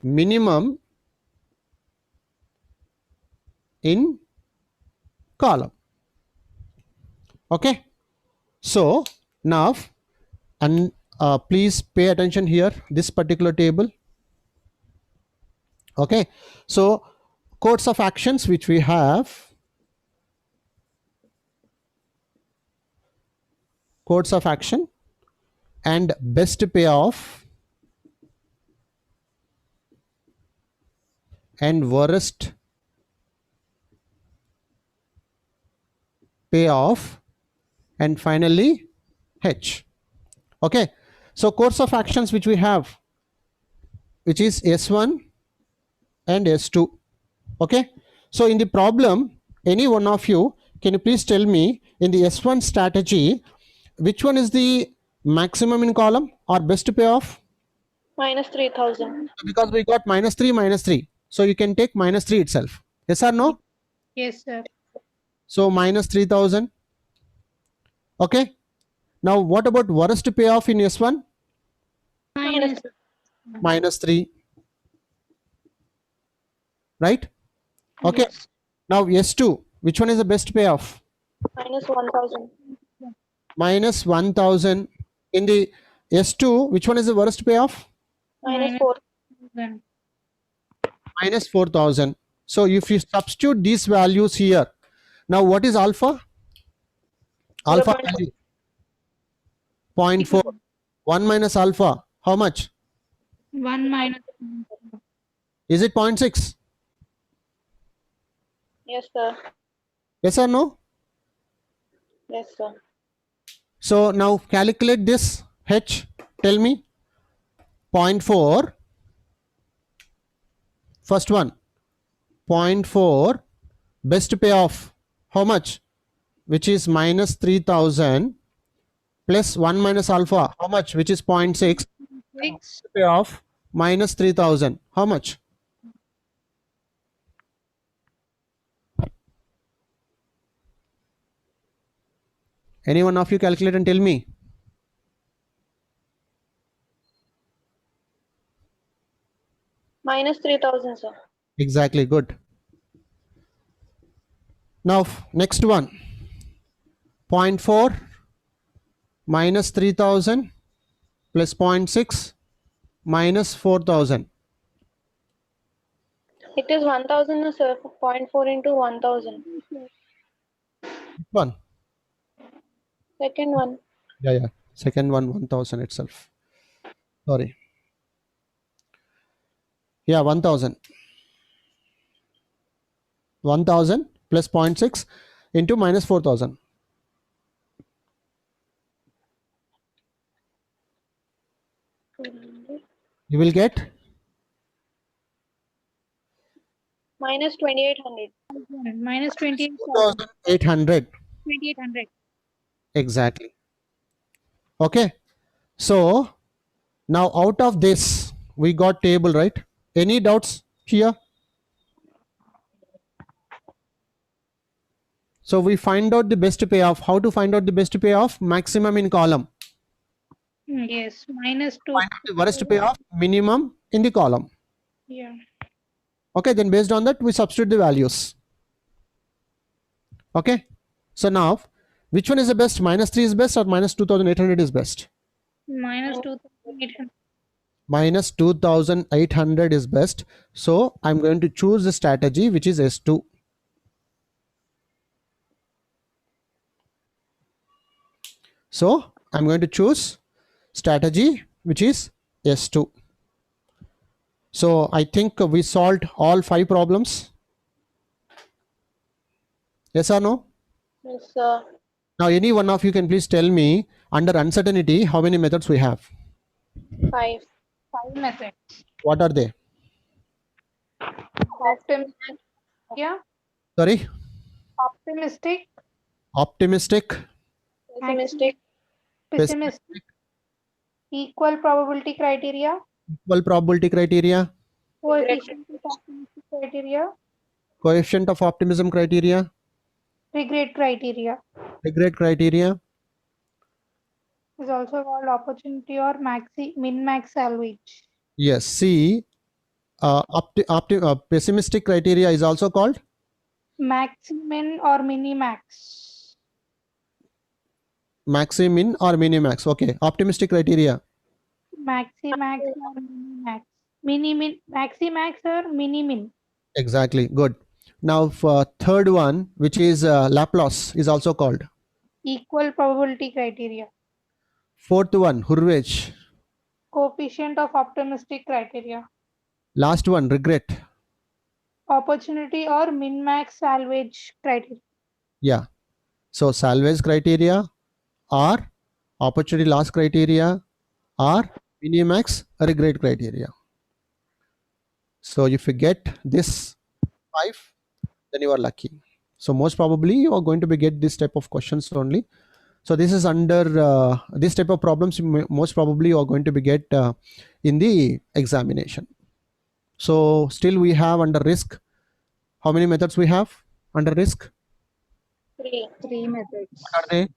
minimum in column. Okay, so now, and please pay attention here, this particular table. Okay, so course of actions which we have, course of action and best payoff and worst payoff, and finally H. Okay, so course of actions which we have, which is S1 and S2. Okay, so in the problem, any one of you, can you please tell me in the S1 strategy, which one is the maximum in column or best payoff? Minus 3000. Because we got -3, so you can take -3 itself. Yes or no? Yes, sir. So -3000. Okay, now what about worst payoff in S1? Minus. -3, right? Okay, Yes. now S2, which one is the best payoff? Minus 1000. -1000. In the S2, which one is the worst payoff? Minus 4. Then -4000. So if you substitute these values here, now what is alpha? Alpha 0.4. value 0.4. 1 minus alpha, how much? 1 minus. Is it 0.6? Yes, sir. Yes or no? Yes, sir. So now calculate this H. Tell me. 0.4. First one. 0.4. Best payoff. How much? Which is -3000 plus 1 minus alpha. How much? Which is 0.6. 6. Payoff -3000. How much? Any one of you calculate and tell me. Minus 3000, sir. Exactly, good. Now next one. 0.4 minus 3000 plus 0.6 minus 4000. It is 1000, sir. 0.4 into 1000. One. Second one. Yeah. Second one 1000 itself. Sorry. Yeah, 1000. 1000 plus 0.6 into minus 4000. You will get Minus 2800. Minus 28,000. 2800. 2800. Exactly. Okay. So now out of this we got table, right? Any doubts here? So we find out the best payoff. How to find out the best payoff? Maximum in column. Yes, minus 2. Find out the worst payoff, minimum in the column. Yeah. Okay, then based on that, we substitute the values. Okay, so now, which one is the best? Minus 3 is best or minus 2800 is best? Minus 2,800. Minus 2800 is best. So I'm going to choose the strategy which is S2. So I'm going to choose strategy which is S2. So I think we solved all 5 problems. Yes or no? Yes, sir. Now any one of you can please tell me under uncertainty how many methods we have. 5. 5 methods. What are they? Optimistic. Yeah. Sorry? Optimistic. Optimistic, Pessimistic. Pessimistic. Equal probability criteria. equal probability criteria, Coefficient of optimistic criteria. coefficient of optimism criteria, Regret criteria. regret criteria. Is also called opportunity or min-max salvage. Yes, see, pessimistic criteria is also called Maximin or mini-max. maximin or minimax. Okay, optimistic criteria. Maximax or mini-max. Maximax or mini-min. Exactly, good. Now for third one, which is Laplace, is also called. Equal probability criteria. Fourth one, Hurwich. Coefficient of optimistic criteria. Last one, regret. Opportunity or min-max salvage criteria. Yeah. So salvage criteria or opportunity loss criteria or minimax regret criteria. So if you get this 5, then you are lucky. So most probably you are going to be get this type of questions only. So this is under this type of problems most probably you are going to be get in the examination. So still we have under risk. How many methods we have under risk? 3. 3 methods. What are they?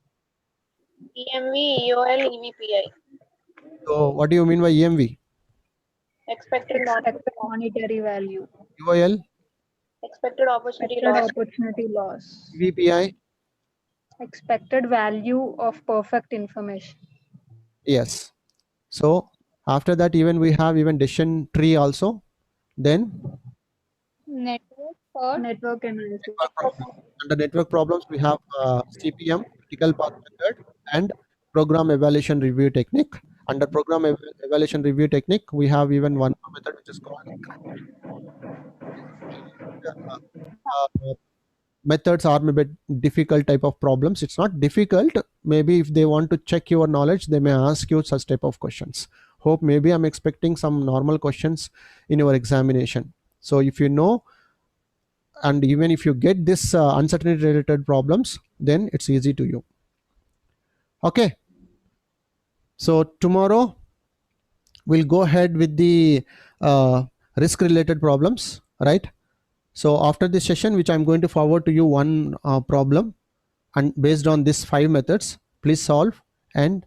EMV, EOL, EVPI. So what do you mean by EMV? Expected Monetary value. UIL, expected opportunity Expected loss. opportunity loss. VPI? Expected value of perfect information. Yes. So after that even we have even decision tree also. Then Network or Network analysis. under network problems we have CPM, critical path method, and program evaluation review technique. Under program evaluation review technique we have even one more method which is called methods are maybe difficult type of problems. It's not difficult. Maybe if they want to check your knowledge, they may ask you such type of questions. Hope maybe I'm expecting some normal questions in your examination. So if you know, and even if you get this uncertainty related problems, then it's easy to you. Okay. So tomorrow we'll go ahead with the risk related problems, right? So after this session, which I'm going to forward to you one problem, and based on these 5 methods, please solve and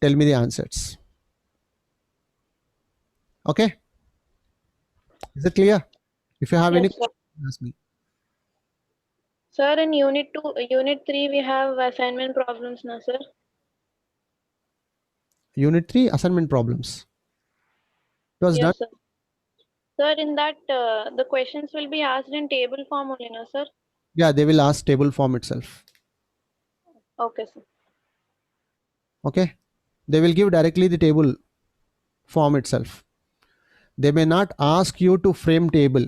tell me the answers. Okay? Is it clear? If you have any Yes, sir. questions, ask me. Sir, in unit 3, we have assignment problems now, sir. Unit 3 assignment problems. It was done. Yes, sir. Sir, in that, the questions will be asked in table form only, no, sir? Yeah, they will ask table form itself. Okay, sir. Okay? They will give directly the table form itself. They may not ask you to frame table.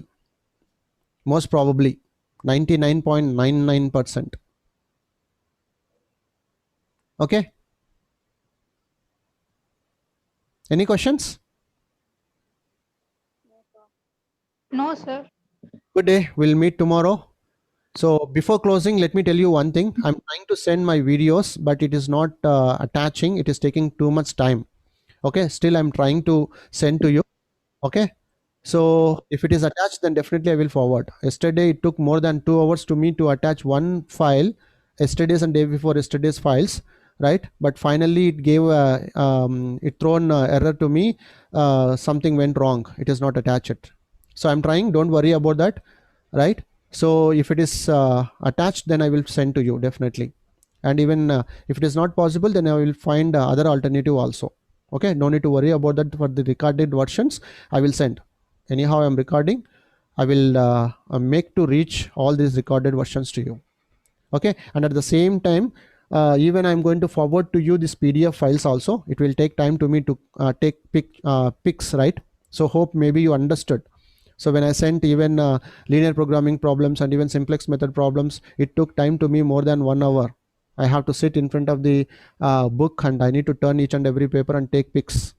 Most probably 99.99%. Okay? Any questions? no, sir. Good day. We'll meet tomorrow. So before closing, let me tell you one thing. I'm trying to send my videos, but it is not attaching. It is taking too much time. Okay. Still, I'm trying to send to you. Okay. So if it is attached, then definitely I will forward. Yesterday it took more than 2 hours to me to attach one file, yesterday's and day before yesterday's files, right? But finally it gave it thrown error to me. Something went wrong. It is not attached. So I'm trying. Don't worry about that, right? So if it is attached, then I will send to you definitely. And even if it is not possible, then I will find other alternative also. Okay, no need to worry about that. For the recorded versions, I will send. Anyhow, I'm recording. I will make to reach all these recorded versions to you. Okay, and at the same time, even I'm going to forward to you this PDF files also. It will take time to me to take pics, right? So hope maybe you understood. So when I sent even linear programming problems and even simplex method problems, it took time to me more than 1 hour. I have to sit in front of the book and I need to turn each and every paper and take pics.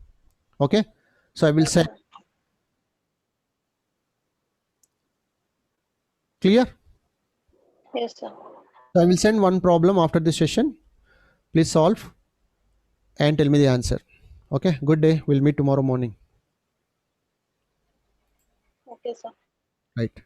Okay, so I will send. Clear? Yes, sir. So I will send one problem after this session. Please solve and tell me the answer. Okay, good day. We'll meet tomorrow morning. Okay, sir. Right.